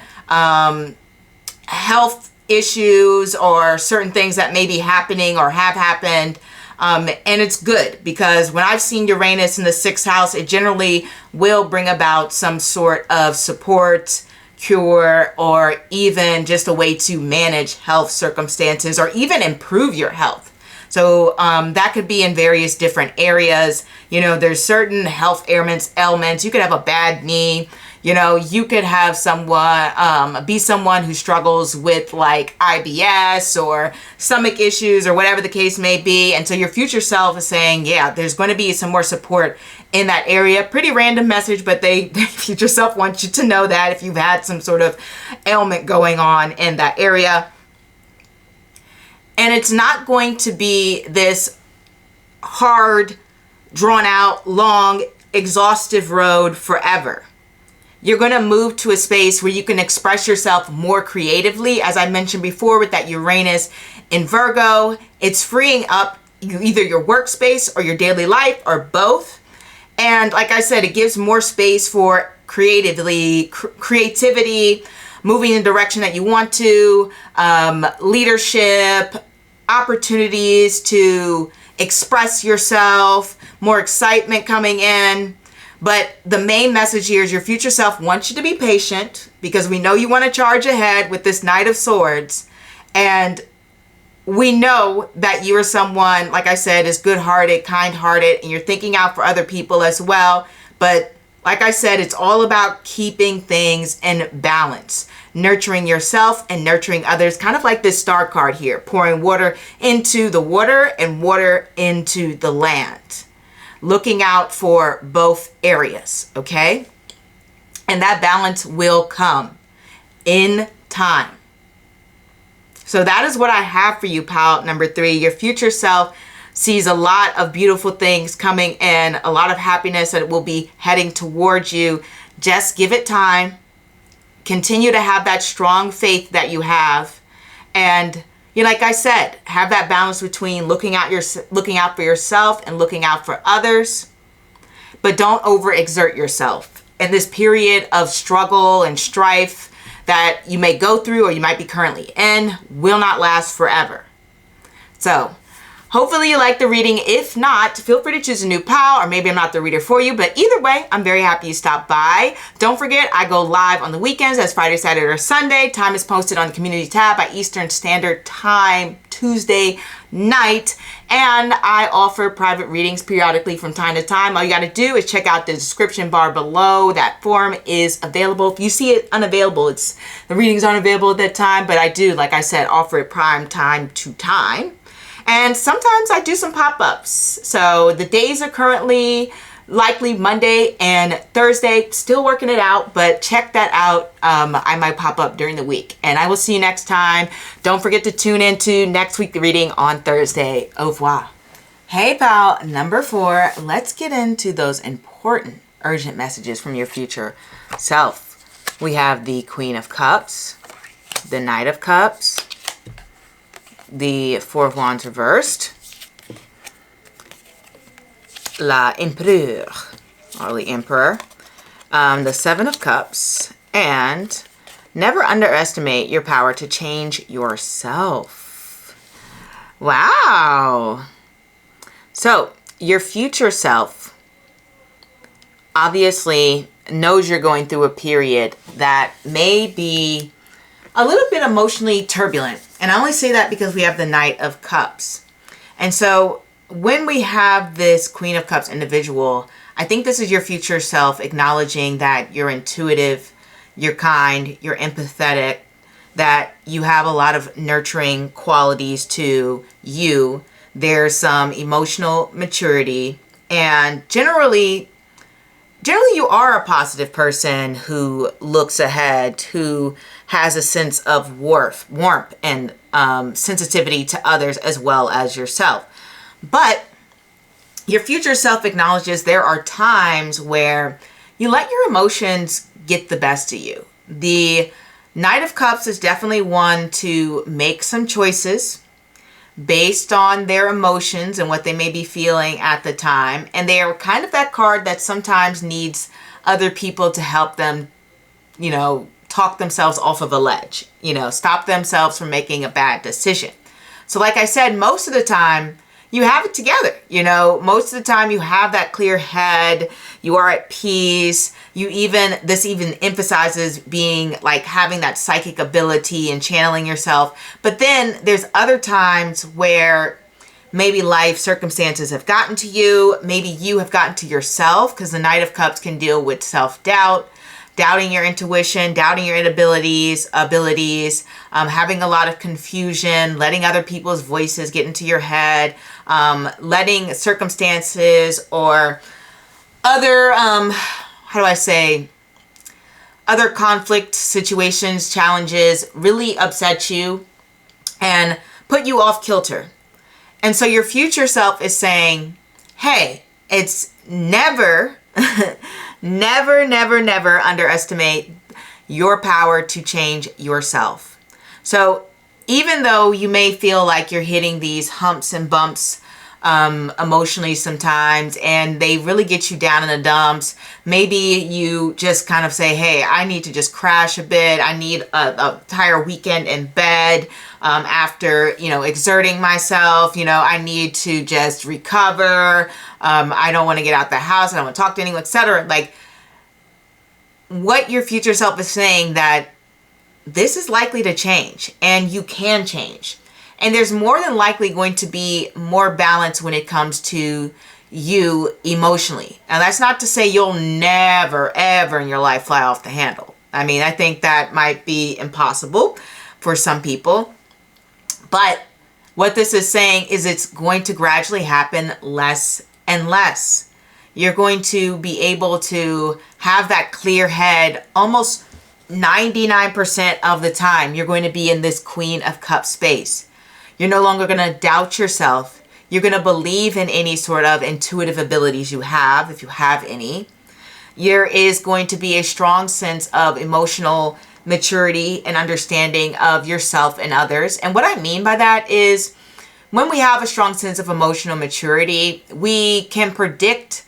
health issues or certain things that may be happening or have happened. And it's good, because when I've seen Uranus in the 6th house, it generally will bring about some sort of support, cure, or even just a way to manage health circumstances or even improve your health. So that could be in various different areas. You know, there's certain health ailments. You could have a bad knee. You know, you could have someone, be someone who struggles with like IBS or stomach issues or whatever the case may be. And so your future self is saying, yeah, there's going to be some more support in that area. Pretty random message, but the future self wants you to know that if you've had some sort of ailment going on in that area. And it's not going to be this hard, drawn out, long, exhaustive road forever. You're going to move to a space where you can express yourself more creatively. As I mentioned before with that Uranus in Virgo, it's freeing up either your workspace or your daily life or both. And like I said, it gives more space for creativity, moving in the direction that you want to, leadership, opportunities to express yourself, more excitement coming in. But the main message here is your future self wants you to be patient, because we know you want to charge ahead with this Knight of Swords. And we know that you are someone, like I said, is good-hearted, kind-hearted, and you're thinking out for other people as well. But like I said, it's all about keeping things in balance, nurturing yourself and nurturing others, kind of like this star card here, pouring water into the water and water into the land, looking out for both areas, okay? And that balance will come in time. So that is what I have for you, pal number 3. Your future self sees a lot of beautiful things coming in, a lot of happiness that will be heading towards you. Just give it time. Continue to have that strong faith that you have. And like I said, have that balance between looking out for yourself and looking out for others. But don't overexert yourself in this period of struggle and strife that you may go through or you might be currently in. Will not last forever. So hopefully you like the reading. If not, feel free to choose a new pal, or maybe I'm not the reader for you. But either way, I'm very happy you stopped by. Don't forget, I go live on the weekends. That's Friday, Saturday, or Sunday. Time is posted on the community tab by Eastern Standard Time, Tuesday night. And I offer private readings periodically from time to time. All you got to do is check out the description bar below. That form is available. If you see it unavailable, the readings aren't available at that time. But I do, like I said, offer it prime time to time. And sometimes I do some pop-ups. So the days are currently likely Monday and Thursday. Still working it out, but check that out. I might pop up during the week. And I will see you next time. Don't forget to tune into next week's reading on Thursday. Au revoir. Hey, pal, number 4. Let's get into those important, urgent messages from your future self. We have the Queen of Cups, the Knight of Cups, the Four of Wands reversed, La Empereur, or the Emperor, the Seven of Cups, and never underestimate your power to change yourself. Wow. So your future self obviously knows you're going through a period that may be a little bit emotionally turbulent. And I only say that because we have the Knight of Cups. And so when we have this Queen of Cups individual, I think this is your future self acknowledging that you're intuitive, you're kind, you're empathetic, that you have a lot of nurturing qualities to you. There's some emotional maturity, and generally you are a positive person who looks ahead, who has a sense of warmth and sensitivity to others as well as yourself. But your future self acknowledges there are times where you let your emotions get the best of you. The Knight of Cups is definitely one to make some choices based on their emotions and what they may be feeling at the time. And they are kind of that card that sometimes needs other people to help them, talk themselves off of a ledge, stop themselves from making a bad decision. So like I said, most of the time you have it together, most of the time you have that clear head, you are at peace. This even emphasizes being like having that psychic ability and channeling yourself. But then there's other times where maybe life circumstances have gotten to you. Maybe you have gotten to yourself, because the Knight of Cups can deal with self-doubt, doubting your intuition, doubting your abilities, having a lot of confusion, letting other people's voices get into your head, letting circumstances or other, other conflict situations, challenges really upset you and put you off kilter. And so your future self is saying, hey, it's never, never underestimate your power to change yourself. So even though you may feel like you're hitting these humps and bumps emotionally sometimes, and they really get you down in the dumps. Maybe you just kind of say, hey, I need to just crash a bit. I need a entire weekend in bed after, exerting myself. I need to just recover. I don't want to get out the house. I don't want to talk to anyone, etc. Like, what your future self is saying that this is likely to change, and you can change. And there's more than likely going to be more balance when it comes to you emotionally. Now, that's not to say you'll never, ever in your life fly off the handle. I mean, I think that might be impossible for some people. But what this is saying is it's going to gradually happen less and less. You're going to be able to have that clear head almost 99% of the time. You're going to be in this Queen of Cups space. You're no longer going to doubt yourself. You're going to believe in any sort of intuitive abilities you have, if you have any. There is going to be a strong sense of emotional maturity and understanding of yourself and others. And what I mean by that is when we have a strong sense of emotional maturity, we can predict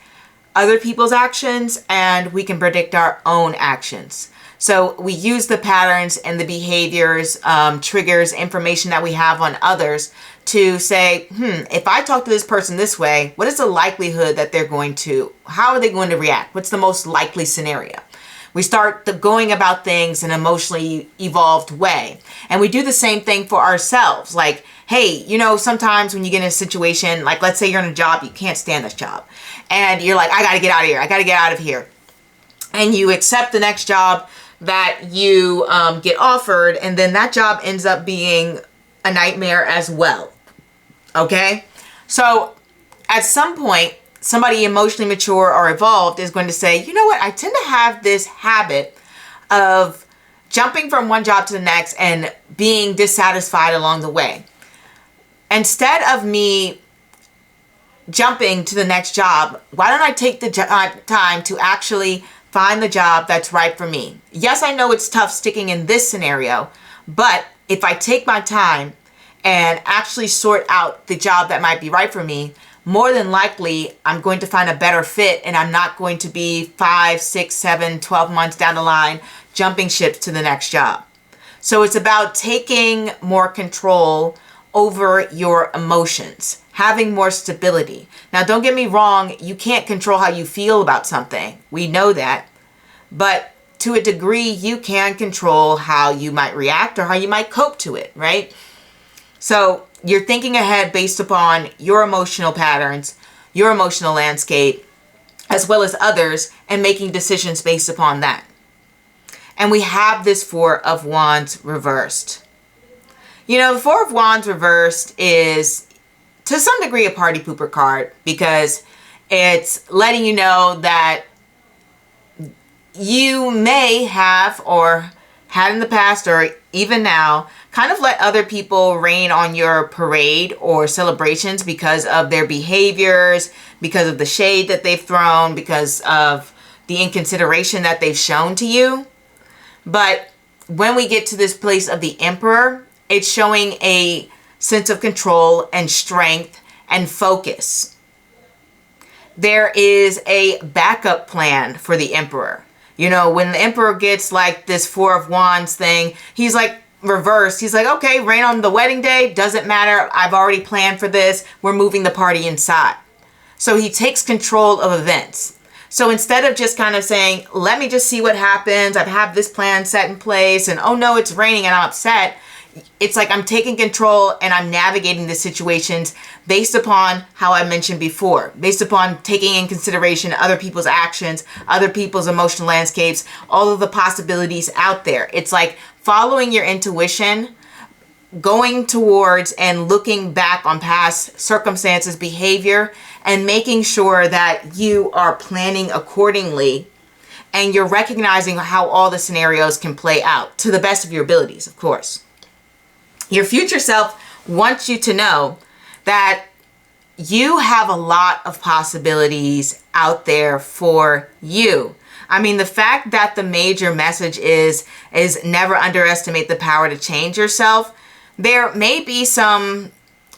other people's actions and we can predict our own actions. So we use the patterns and the behaviors, triggers, information that we have on others to say, if I talk to this person this way, what is the likelihood that how are they going to react? What's the most likely scenario? We start going about things in an emotionally evolved way. And we do the same thing for ourselves. Like, hey, sometimes when you get in a situation, like let's say you're in a job, you can't stand this job. And you're like, I got to get out of here. I got to get out of here. And you accept the next job that you get offered, and then that job ends up being a nightmare as well. Okay? So at some point, somebody emotionally mature or evolved is going to say, you know what, I tend to have this habit of jumping from one job to the next and being dissatisfied along the way. Instead of me jumping to the next job, why don't I take the time to actually find the job that's right for me? Yes, I know it's tough sticking in this scenario, but if I take my time and actually sort out the job that might be right for me, more than likely I'm going to find a better fit, and I'm not going to be 5, 6, 7, 12 months down the line jumping ships to the next job. So it's about taking more control over your emotions, having more stability. Now, don't get me wrong, you can't control how you feel about something. We know that. But to a degree, you can control how you might react or how you might cope to it, right? So you're thinking ahead based upon your emotional patterns, your emotional landscape, as well as others, and making decisions based upon that. And we have this Four of Wands reversed. The Four of Wands reversed is to some degree a party pooper card, because it's letting you know that you may have or had in the past or even now kind of let other people rain on your parade or celebrations because of their behaviors, because of the shade that they've thrown, because of the inconsideration that they've shown to you. But when we get to this place of the Emperor, it's showing a sense of control and strength and focus. There is a backup plan for the Emperor. When the Emperor gets like this Four of Wands thing, he's like reversed. He's like, okay, rain on the wedding day, doesn't matter. I've already planned for this. We're moving the party inside. So he takes control of events. So instead of just kind of saying, let me just see what happens, I have this plan set in place, and oh no, it's raining and I'm upset. It's like I'm taking control and I'm navigating the situations based upon how I mentioned before, based upon taking in consideration other people's actions, other people's emotional landscapes, all of the possibilities out there. It's like following your intuition, going towards and looking back on past circumstances, behavior, and making sure that you are planning accordingly and you're recognizing how all the scenarios can play out to the best of your abilities, of course. Your future self wants you to know that you have a lot of possibilities out there for you. I mean, the fact that the major message is never underestimate the power to change yourself. There may be some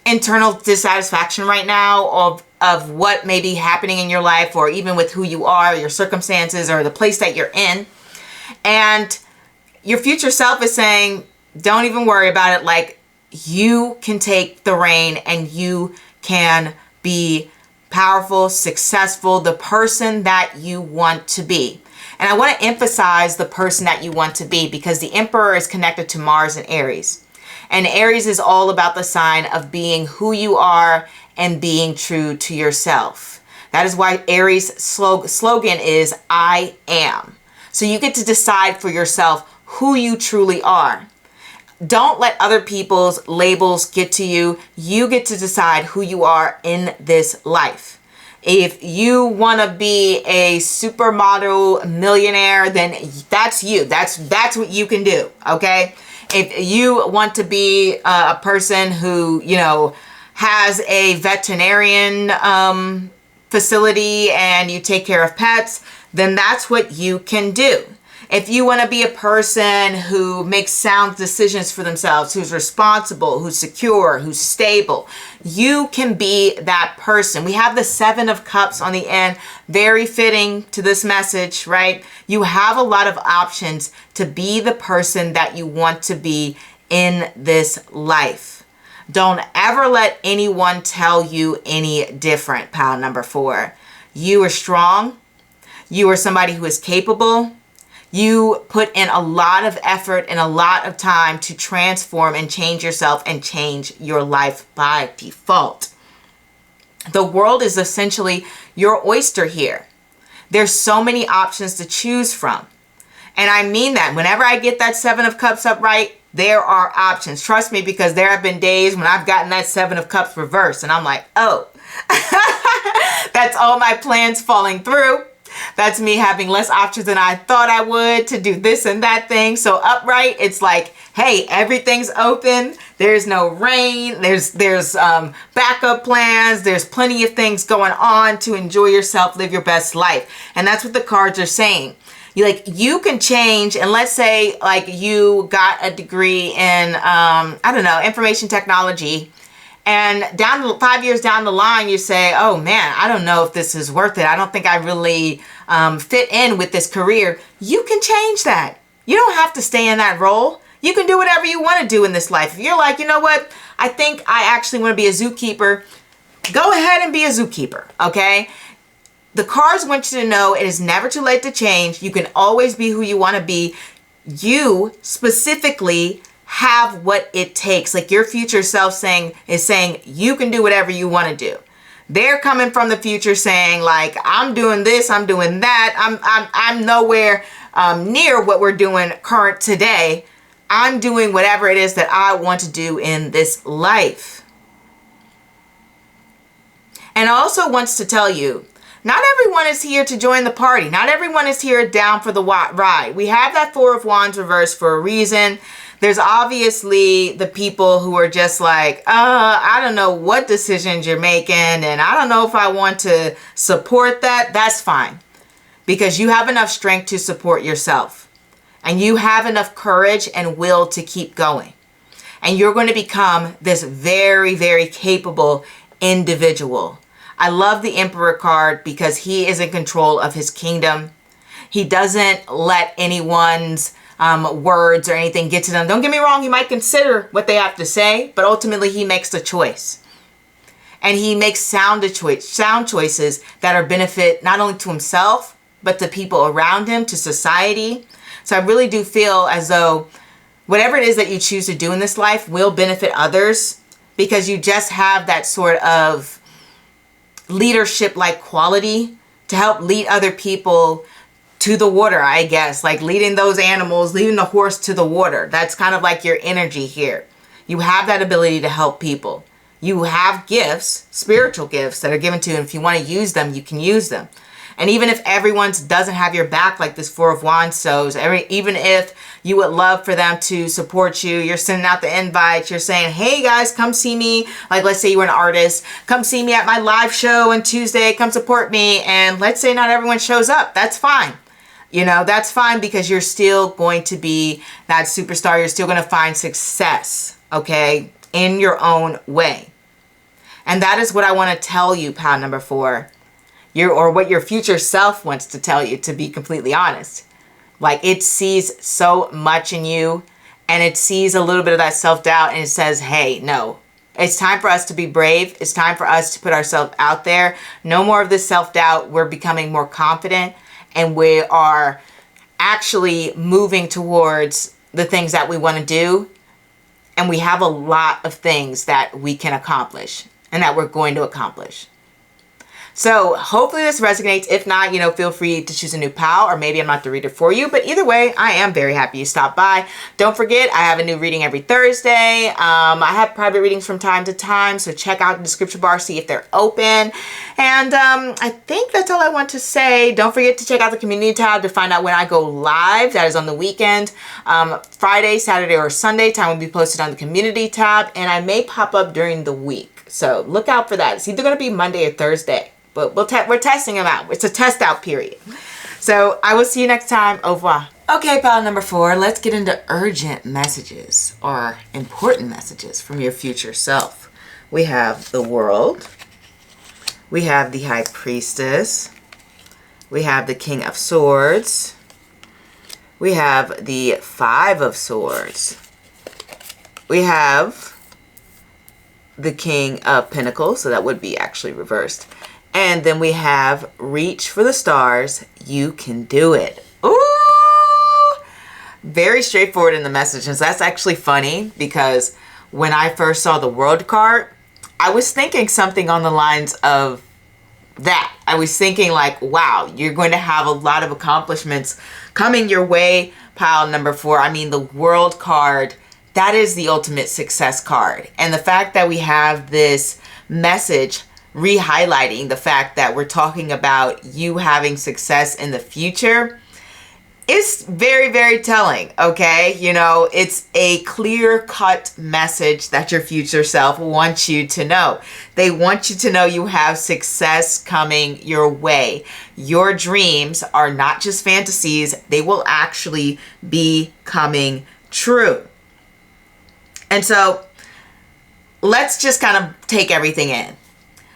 internal dissatisfaction right now of what may be happening in your life, or even with who you are, your circumstances, or the place that you're in. And your future self is saying, don't even worry about it. Like, you can take the reign and you can be powerful, successful, the person that you want to be. And I want to emphasize the person that you want to be, because the Emperor is connected to Mars and Aries. And Aries is all about the sign of being who you are and being true to yourself. That is why Aries' slogan is, I am. So you get to decide for yourself who you truly are. Don't let other people's labels get to you. You get to decide who you are in this life. If you want to be a supermodel millionaire, then that's you. That's what you can do, okay? If you want to be a person who, you know, has a veterinarian facility and you take care of pets, then that's what you can do. If you want to be a person who makes sound decisions for themselves, who's responsible, who's secure, who's stable, you can be that person. We have the 7 of Cups on the end, very fitting to this message, right? You have a lot of options to be the person that you want to be in this life. Don't ever let anyone tell you any different, pile number 4. You are strong. You are somebody who is capable. You put in a lot of effort and a lot of time to transform and change yourself and change your life by default. The world is essentially your oyster here. There's so many options to choose from. And I mean that. Whenever I get that 7 of Cups upright, there are options. Trust me, because there have been days when I've gotten that 7 of Cups reversed and I'm like, oh, that's all my plans falling through. That's me having less options than I thought I would to do this and that thing. So upright, it's like, hey, everything's open. There's no rain. There's backup plans. There's plenty of things going on to enjoy yourself, live your best life. And that's what the cards are saying. You can change. And let's say like you got a degree in, I don't know, information technology. And 5 years down the line, you say, oh man, I don't know if this is worth it. I don't think I really fit in with this career. You can change that. You don't have to stay in that role. You can do whatever you want to do in this life. If you're like, you know what, I think I actually want to be a zookeeper, go ahead and be a zookeeper, okay? The cards want you to know it is never too late to change. You can always be who you want to be. You specifically have what it takes. Like your future self is saying you can do whatever you want to do. They're coming from the future saying like, I'm doing this, I'm doing that. I'm nowhere near what we're doing current today. I'm doing whatever it is that I want to do in this life. And also wants to tell you, not everyone is here to join the party. Not everyone is here down for the ride. We have that 4 of Wands reversed for a reason. There's obviously the people who are just like, I don't know what decisions you're making, and I don't know if I want to support that. That's fine, because you have enough strength to support yourself, and you have enough courage and will to keep going. And you're going to become this very, very capable individual. I love the Emperor card because he is in control of his kingdom. He doesn't let anyone's words or anything get to them. Don't get me wrong, he might consider what they have to say, but ultimately he makes the choice. And he makes sound choices that are benefit not only to himself, but to people around him, to society. So I really do feel as though whatever it is that you choose to do in this life will benefit others, because you just have that sort of leadership-like quality to help lead other people to the water, I guess, like leading those animals, leading the horse to the water. That's kind of like your energy here. You have that ability to help people. You have gifts, spiritual gifts that are given to you. And if you want to use them, you can use them. And even if everyone doesn't have your back like this 4 of Wands shows, even if you would love for them to support you, you're sending out the invites, you're saying, hey guys, come see me. Like let's say you were an artist, come see me at my live show on Tuesday, come support me. And let's say not everyone shows up, that's fine. You know, that's fine, because you're still going to be that superstar. You're still going to find success, okay, in your own way. And that is what I want to tell you, pile number 4. Or what your future self wants to tell you, to be completely honest. Like, it sees so much in you, and it sees a little bit of that self-doubt, and it says, hey, no. It's time for us to be brave. It's time for us to put ourselves out there. No more of this self-doubt. We're becoming more confident, and we are actually moving towards the things that we want to do. And we have a lot of things that we can accomplish and that we're going to accomplish. So hopefully this resonates. If not, feel free to choose a new pal, or maybe I'm not the reader for you. But either way, I am very happy you stopped by. Don't forget, I have a new reading every Thursday. I have private readings from time to time, so check out the description bar, see if they're open. And I think that's all I want to say. Don't forget to check out the community tab to find out when I go live. That is on the weekend. Friday, Saturday, or Sunday. Time will be posted on the community tab, and I may pop up during the week. So look out for that. It's either going to be Monday or Thursday. But we're testing them out. It's a test out period. So I will see you next time. Au revoir. Okay, pile number 4. Let's get into urgent messages, or important messages from your future self. We have the World. We have the High Priestess. We have the King of Swords. We have the 5 of Swords. We have the King of Pentacles. So that would be actually reversed. And then we have reach for the stars. You can do it. Ooh! Very straightforward in the messages. That's actually funny, because when I first saw the World card, I was thinking something on the lines of that. I was thinking like, wow, you're going to have a lot of accomplishments coming your way, pile number 4. I mean, the World card, that is the ultimate success card. And the fact that we have this message re-highlighting the fact that we're talking about you having success in the future is very, very telling, okay? It's a clear-cut message that your future self wants you to know. They want you to know you have success coming your way. Your dreams are not just fantasies. They will actually be coming true. And so let's just kind of take everything in.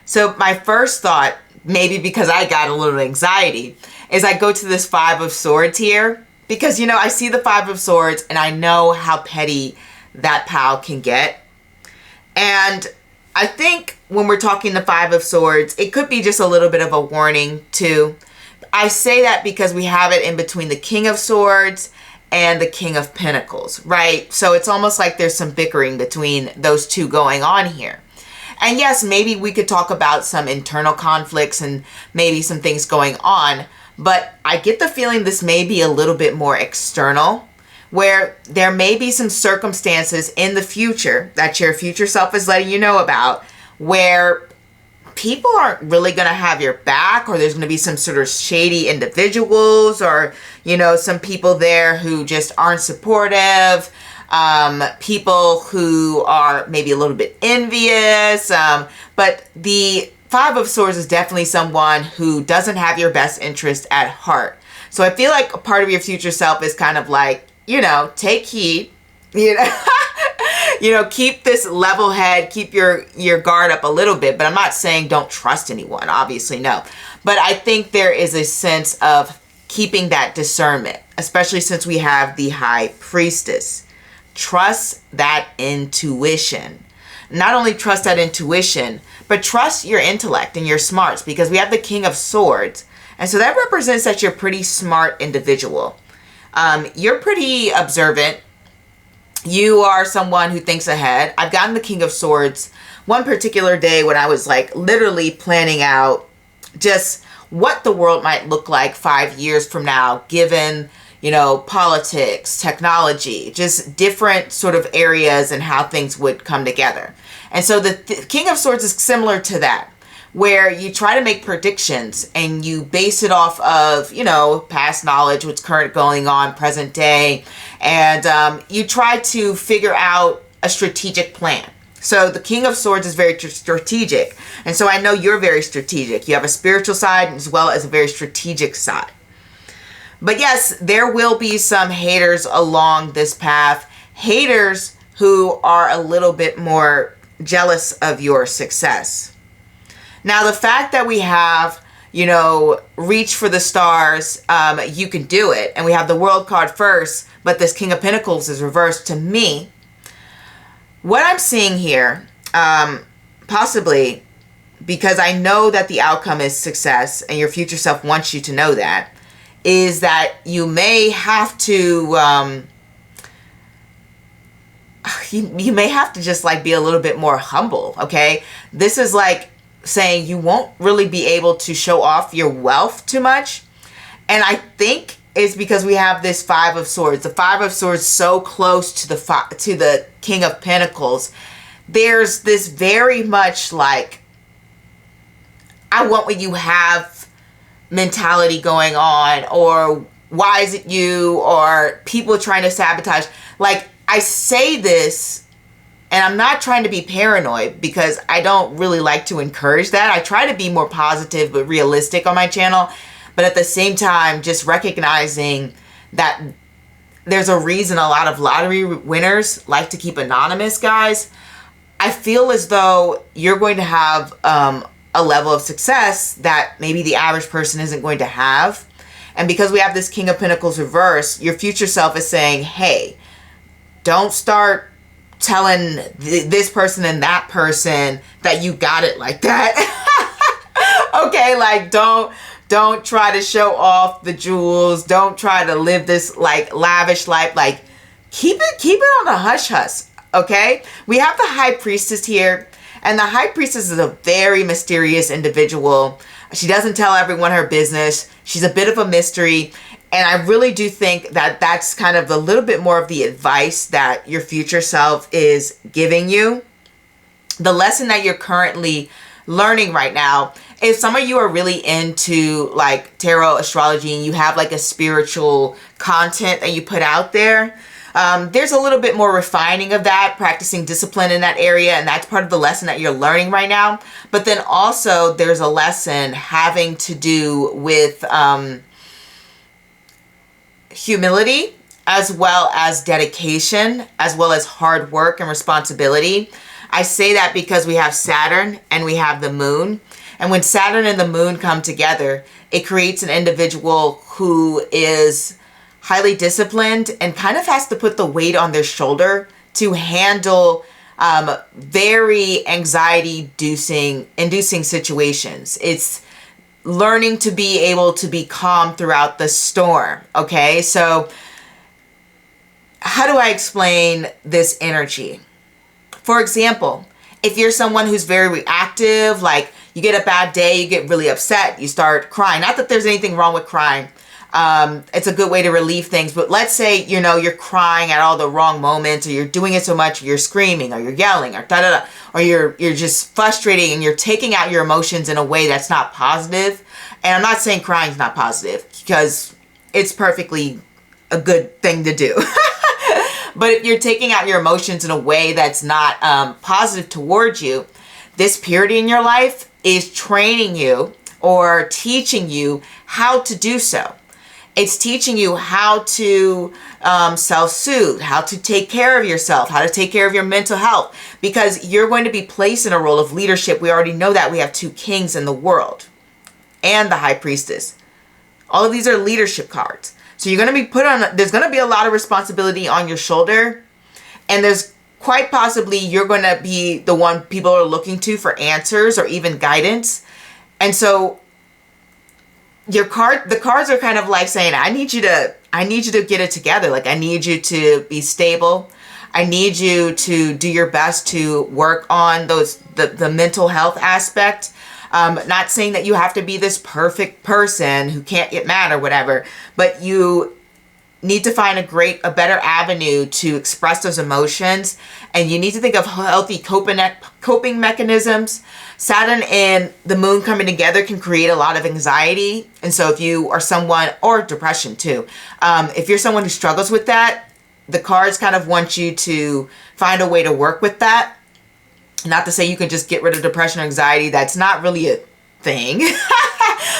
So my first thought, maybe because I got a little anxiety, is I go to this 5 of Swords here. Because, I see the 5 of Swords and I know how petty that pal can get. And I think when we're talking the 5 of Swords, it could be just a little bit of a warning too. I say that because we have it in between the King of Swords and the King of Pentacles, right? So it's almost like there's some bickering between those two going on here. And yes, maybe we could talk about some internal conflicts and maybe some things going on, but I get the feeling this may be a little bit more external, where there may be some circumstances in the future that your future self is letting you know about, where people aren't really going to have your back, or there's going to be some sort of shady individuals, or, some people there who just aren't supportive. People who are maybe a little bit envious, but the 5 of Swords is definitely someone who doesn't have your best interest at heart. So I feel like a part of your future self is kind of like, take heed, keep this level head, keep your guard up a little bit, but I'm not saying don't trust anyone, obviously, no. But I think there is a sense of keeping that discernment, especially since we have the High Priestess. Trust that intuition. Not only trust that intuition, but trust your intellect and your smarts, because we have the King of Swords. And so that represents that you're a pretty smart individual. You're pretty observant. You are someone who thinks ahead. I've gotten the King of Swords one particular day when I was like literally planning out just what the world might look like 5 years from now, given politics, technology, just different sort of areas and how things would come together. And so the King of Swords is similar to that, where you try to make predictions and you base it off of, past knowledge, what's current going on, present day, and you try to figure out a strategic plan. So the King of Swords is very strategic. And so I know you're very strategic. You have a spiritual side as well as a very strategic side. But yes, there will be some haters along this path. Haters who are a little bit more jealous of your success. Now, the fact that we have, you know, reach for the stars, you can do it. And we have the World card first, but this King of Pentacles is reversed. To me, what I'm seeing here, possibly because I know that the outcome is success and your future self wants you to know that, is that you may have to, you may have to just like be a little bit more humble, okay? This is like saying you won't really be able to show off your wealth too much. And I think it's because we have this Five of Swords. The Five of Swords so close to the King of Pentacles. There's this very much like, I want what you have mentality going on, or why is it you, or people trying to sabotage. Like, I say this, and I'm not trying to be paranoid because I don't really like to encourage that. I try to be more positive but realistic on my channel. But at the same time, just recognizing that there's a reason a lot of lottery winners like to keep anonymous, guys. I feel as though you're going to have a level of success that maybe the average person isn't going to have. And because we have this King of Pentacles reverse, your future self is saying, hey, don't start telling this person and that person that you got it like that. Okay, like don't try to show off the jewels. Don't try to live this like lavish life. Like keep it on the hush hush. Okay, we have the High Priestess here, and the High Priestess is a very mysterious individual. She doesn't tell everyone her business. She's a bit of a mystery. And I really do think that that's kind of a little bit more of the advice that your future self is giving you. The lesson that you're currently learning right now, if some of you are really into like tarot, astrology, and you have like a spiritual content that you put out there, there's a little bit more refining of that, practicing discipline in that area, and that's part of the lesson that you're learning right now. But then also there's a lesson having to do with humility, as well as dedication, as well as hard work and responsibility. I say that because we have Saturn and we have the moon. And when Saturn and the moon come together, it creates an individual who is highly disciplined and kind of has to put the weight on their shoulder to handle very anxiety-inducing situations. It's learning to be able to be calm throughout the storm. Okay, so how do I explain this energy? For example, if you're someone who's very reactive, like you get a bad day, you get really upset, you start crying. Not that there's anything wrong with crying. It's a good way to relieve things. But let's say, you know, you're crying at all the wrong moments, or you're doing it so much, you're screaming, or you're yelling, or da-da-da, or you're just frustrating, and you're taking out your emotions in a way that's not positive. And I'm not saying crying is not positive, because it's perfectly a good thing to do. But if you're taking out your emotions in a way that's not positive towards you, this period in your life is training you or teaching you how to do so. It's teaching you how to self-soothe, how to take care of yourself, how to take care of your mental health, because you're going to be placed in a role of leadership. We already know that. We have two kings in the world and the High Priestess. All of these are leadership cards. So you're going to be put on, there's going to be a lot of responsibility on your shoulder, and there's quite possibly you're going to be the one people are looking to for answers or even guidance. And so the cards are kind of like saying, I need you to get it together. Like, I need you to be stable. I need you to do your best to work on the mental health aspect. Not saying that you have to be this perfect person who can't get mad or whatever, but you need to find a better avenue to express those emotions. And you need to think of healthy coping mechanisms. Saturn and the moon coming together can create a lot of anxiety. And so if you are someone, or depression too, if you're someone who struggles with that, the cards kind of want you to find a way to work with that. Not to say you can just get rid of depression or anxiety. That's not really a thing.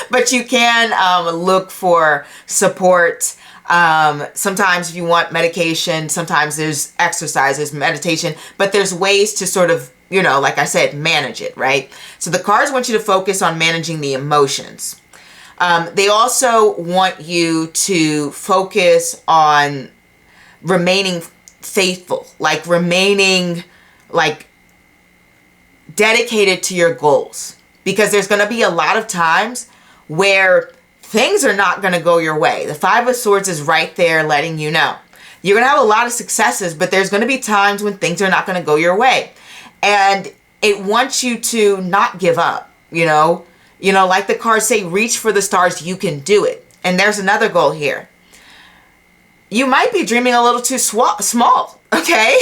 But you can look for support. Sometimes if you want medication, sometimes there's exercise, there's meditation, but there's ways to sort of, you know, like I said, manage it, right? So the cards want you to focus on managing the emotions. They also want you to focus on remaining faithful, like remaining like dedicated to your goals, because there's going to be a lot of times where things are not going to go your way. The Five of Swords is right there letting you know. You're going to have a lot of successes, but there's going to be times when things are not going to go your way. And it wants you to not give up, you know, like the cards say, reach for the stars, you can do it. And there's another goal here. You might be dreaming a little too small, okay?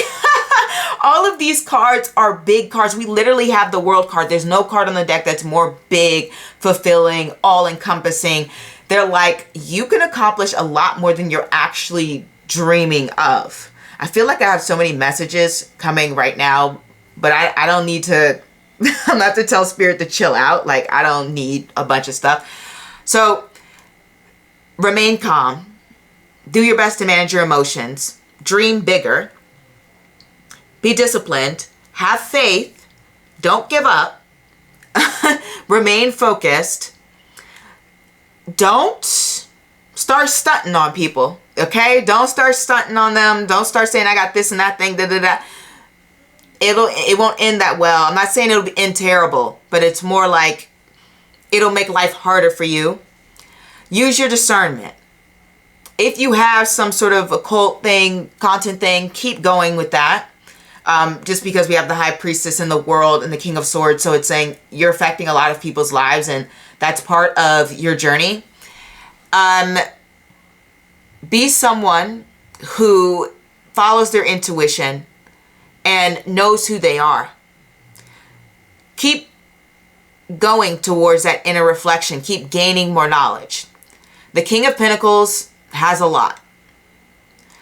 All of these cards are big cards. We literally have the World card. There's no card on the deck that's more big, fulfilling, all-encompassing. They're like, you can accomplish a lot more than you're actually dreaming of. I feel like I have so many messages coming right now, but I don't need to, I'm not to tell Spirit to chill out. Like, I don't need a bunch of stuff. So remain calm. Do your best to manage your emotions. Dream bigger. Be disciplined. Have faith. Don't give up. Remain focused. Don't start stunting on people. Okay? Don't start stunting on them. Don't start saying, I got this and that thing. Da, da, da. It won't end that well. I'm not saying it'll end terrible, but it's more like it'll make life harder for you. Use your discernment. If you have some sort of occult thing, content thing, keep going with that. Just because we have the High Priestess in the world and the King of Swords, so it's saying you're affecting a lot of people's lives, and that's part of your journey. Be someone who follows their intuition and knows who they are. Keep going towards that inner reflection. Keep gaining more knowledge. The King of Pentacles has a lot.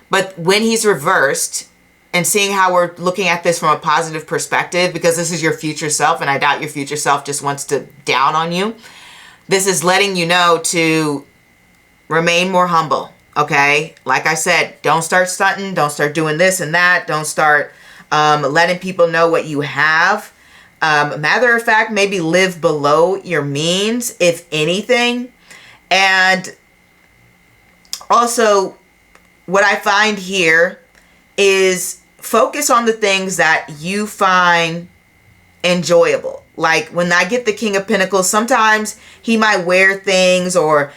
But when he's reversed, and seeing how we're looking at this from a positive perspective, because this is your future self, and I doubt your future self just wants to down on you. This is letting you know to remain more humble, okay? Like I said, don't start stunting. Don't start doing this and that. Don't start letting people know what you have. Matter of fact, maybe live below your means, if anything. And also, what I find here is focus on the things that you find enjoyable. Like when I get the King of Pentacles, sometimes he might wear things or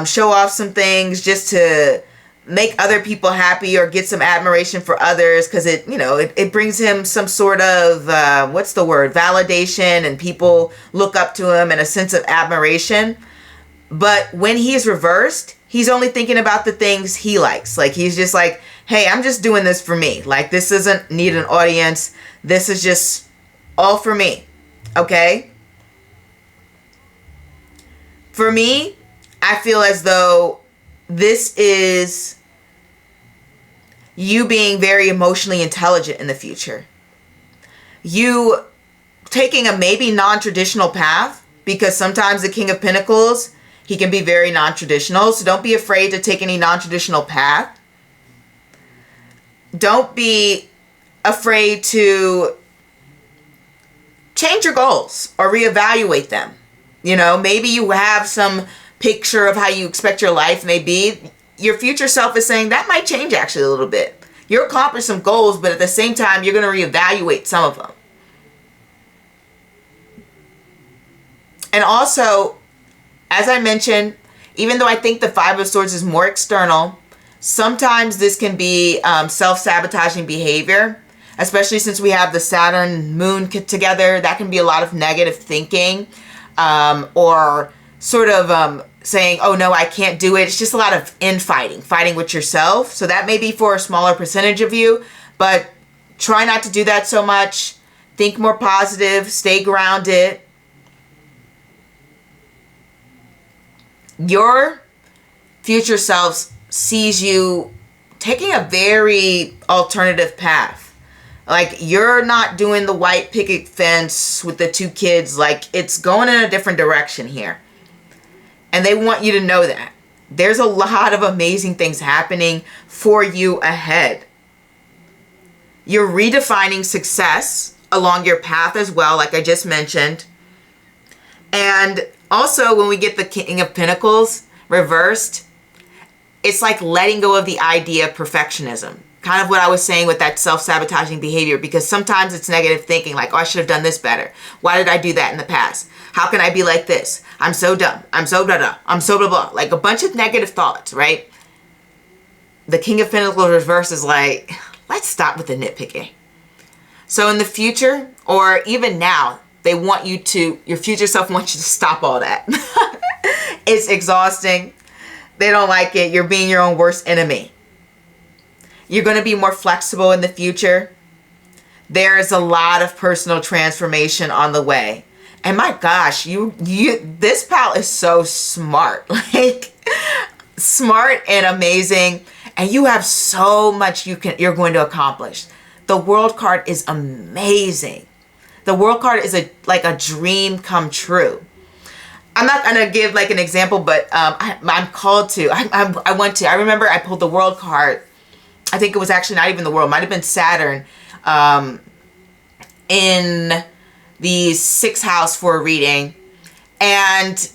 show off some things just to make other people happy or get some admiration for others, because it brings him some sort of validation, and people look up to him and a sense of admiration. But when he's reversed, he's only thinking about the things he likes. Like, he's just like, hey, I'm just doing this for me. Like, this doesn't need an audience. This is just all for me. Okay? For me, I feel as though this is you being very emotionally intelligent in the future. You taking a maybe non-traditional path, because sometimes the King of Pentacles, he can be very non-traditional. So don't be afraid to take any non-traditional path. Don't be afraid to change your goals or reevaluate them. Maybe you have some picture of how you expect your life may be. Your future self is saying that might change actually a little bit. You'll accomplish some goals, but at the same time, you're going to reevaluate some of them. And also, as I mentioned, even though I think the Five of Swords is more external, sometimes this can be self-sabotaging behavior, especially since we have the Saturn moon together. That can be a lot of negative thinking, or sort of saying, oh no, I can't do it. It's just a lot of infighting, fighting with yourself. So that may be for a smaller percentage of you, but try not to do that so much. Think more positive, stay grounded. Your future self sees you taking a very alternative path. Like, you're not doing the white picket fence with the two kids. Like, it's going in a different direction here. And they want you to know that. There's a lot of amazing things happening for you ahead. You're redefining success along your path as well, like I just mentioned. And also when we get the King of Pentacles reversed, it's like letting go of the idea of perfectionism. Kind of what I was saying with that self-sabotaging behavior, because sometimes it's negative thinking like, oh, I should have done this better. Why did I do that in the past? How can I be like this? I'm so dumb. I'm so blah blah. I'm so blah blah. Like a bunch of negative thoughts, right? The King of Pentacles reverse is like, let's stop with the nitpicking. So in the future, or even now, they want you to, your future self wants you to stop all that. It's exhausting. They don't like it. You're being your own worst enemy. You're going to be more flexible in the future. There is a lot of personal transformation on the way. And my gosh, this pal is so smart. Like, smart and amazing. And you have so much you're going to accomplish. The World card is amazing. The World card is like a dream come true. I'm not going to give like an example, but I'm called to. I remember I pulled the World card. I think it was actually not even the World. It might have been Saturn in the 6th house for a reading. And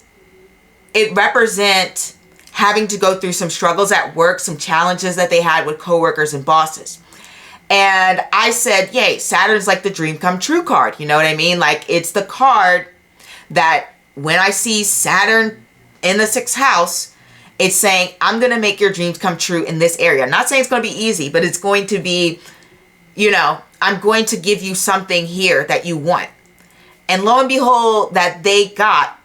it represents having to go through some struggles at work, some challenges that they had with coworkers and bosses. And I said, yay, Saturn's like the dream come true card. You know what I mean? Like, it's the card that when I see Saturn in the 6th house, it's saying, I'm going to make your dreams come true in this area. I'm not saying it's going to be easy, but it's going to be, you know, I'm going to give you something here that you want. And lo and behold, that they got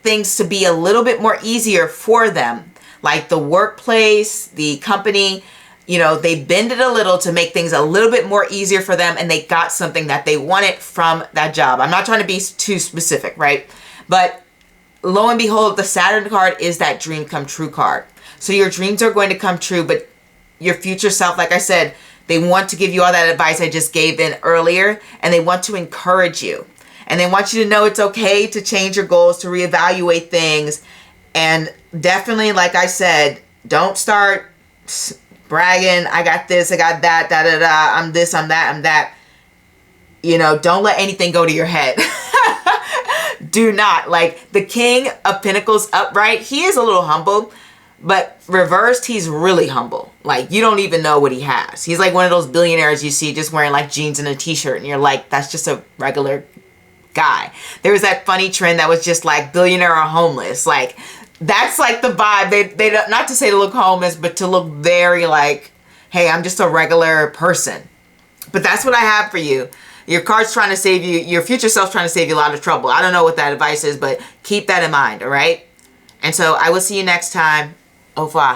things to be a little bit more easier for them. Like the workplace, the company, you know, they bend it a little to make things a little bit more easier for them. And they got something that they wanted from that job. I'm not trying to be too specific, right? But lo and behold, the Saturn card is that dream come true card. So your dreams are going to come true, but your future self, like I said, they want to give you all that advice I just gave in earlier, and they want to encourage you. And they want you to know it's okay to change your goals, to reevaluate things. And definitely, like I said, don't start bragging, I got this, I got that, da da da, I'm this, I'm that, I'm that. You know, don't let anything go to your head. Do not. Like the King of Pentacles upright, he is a little humble, but reversed, he's really humble. Like you don't even know what he has. He's like one of those billionaires you see just wearing like jeans and a t-shirt, and you're like, that's just a regular guy. There was that funny trend that was just like billionaire or homeless. Like that's like the vibe. They not to say to look homeless, but to look very like, hey, I'm just a regular person. But that's what I have for you. Your card's trying to save you. Your future self's trying to save you a lot of trouble. I don't know what that advice is, but keep that in mind, all right? And so I will see you next time. Au revoir.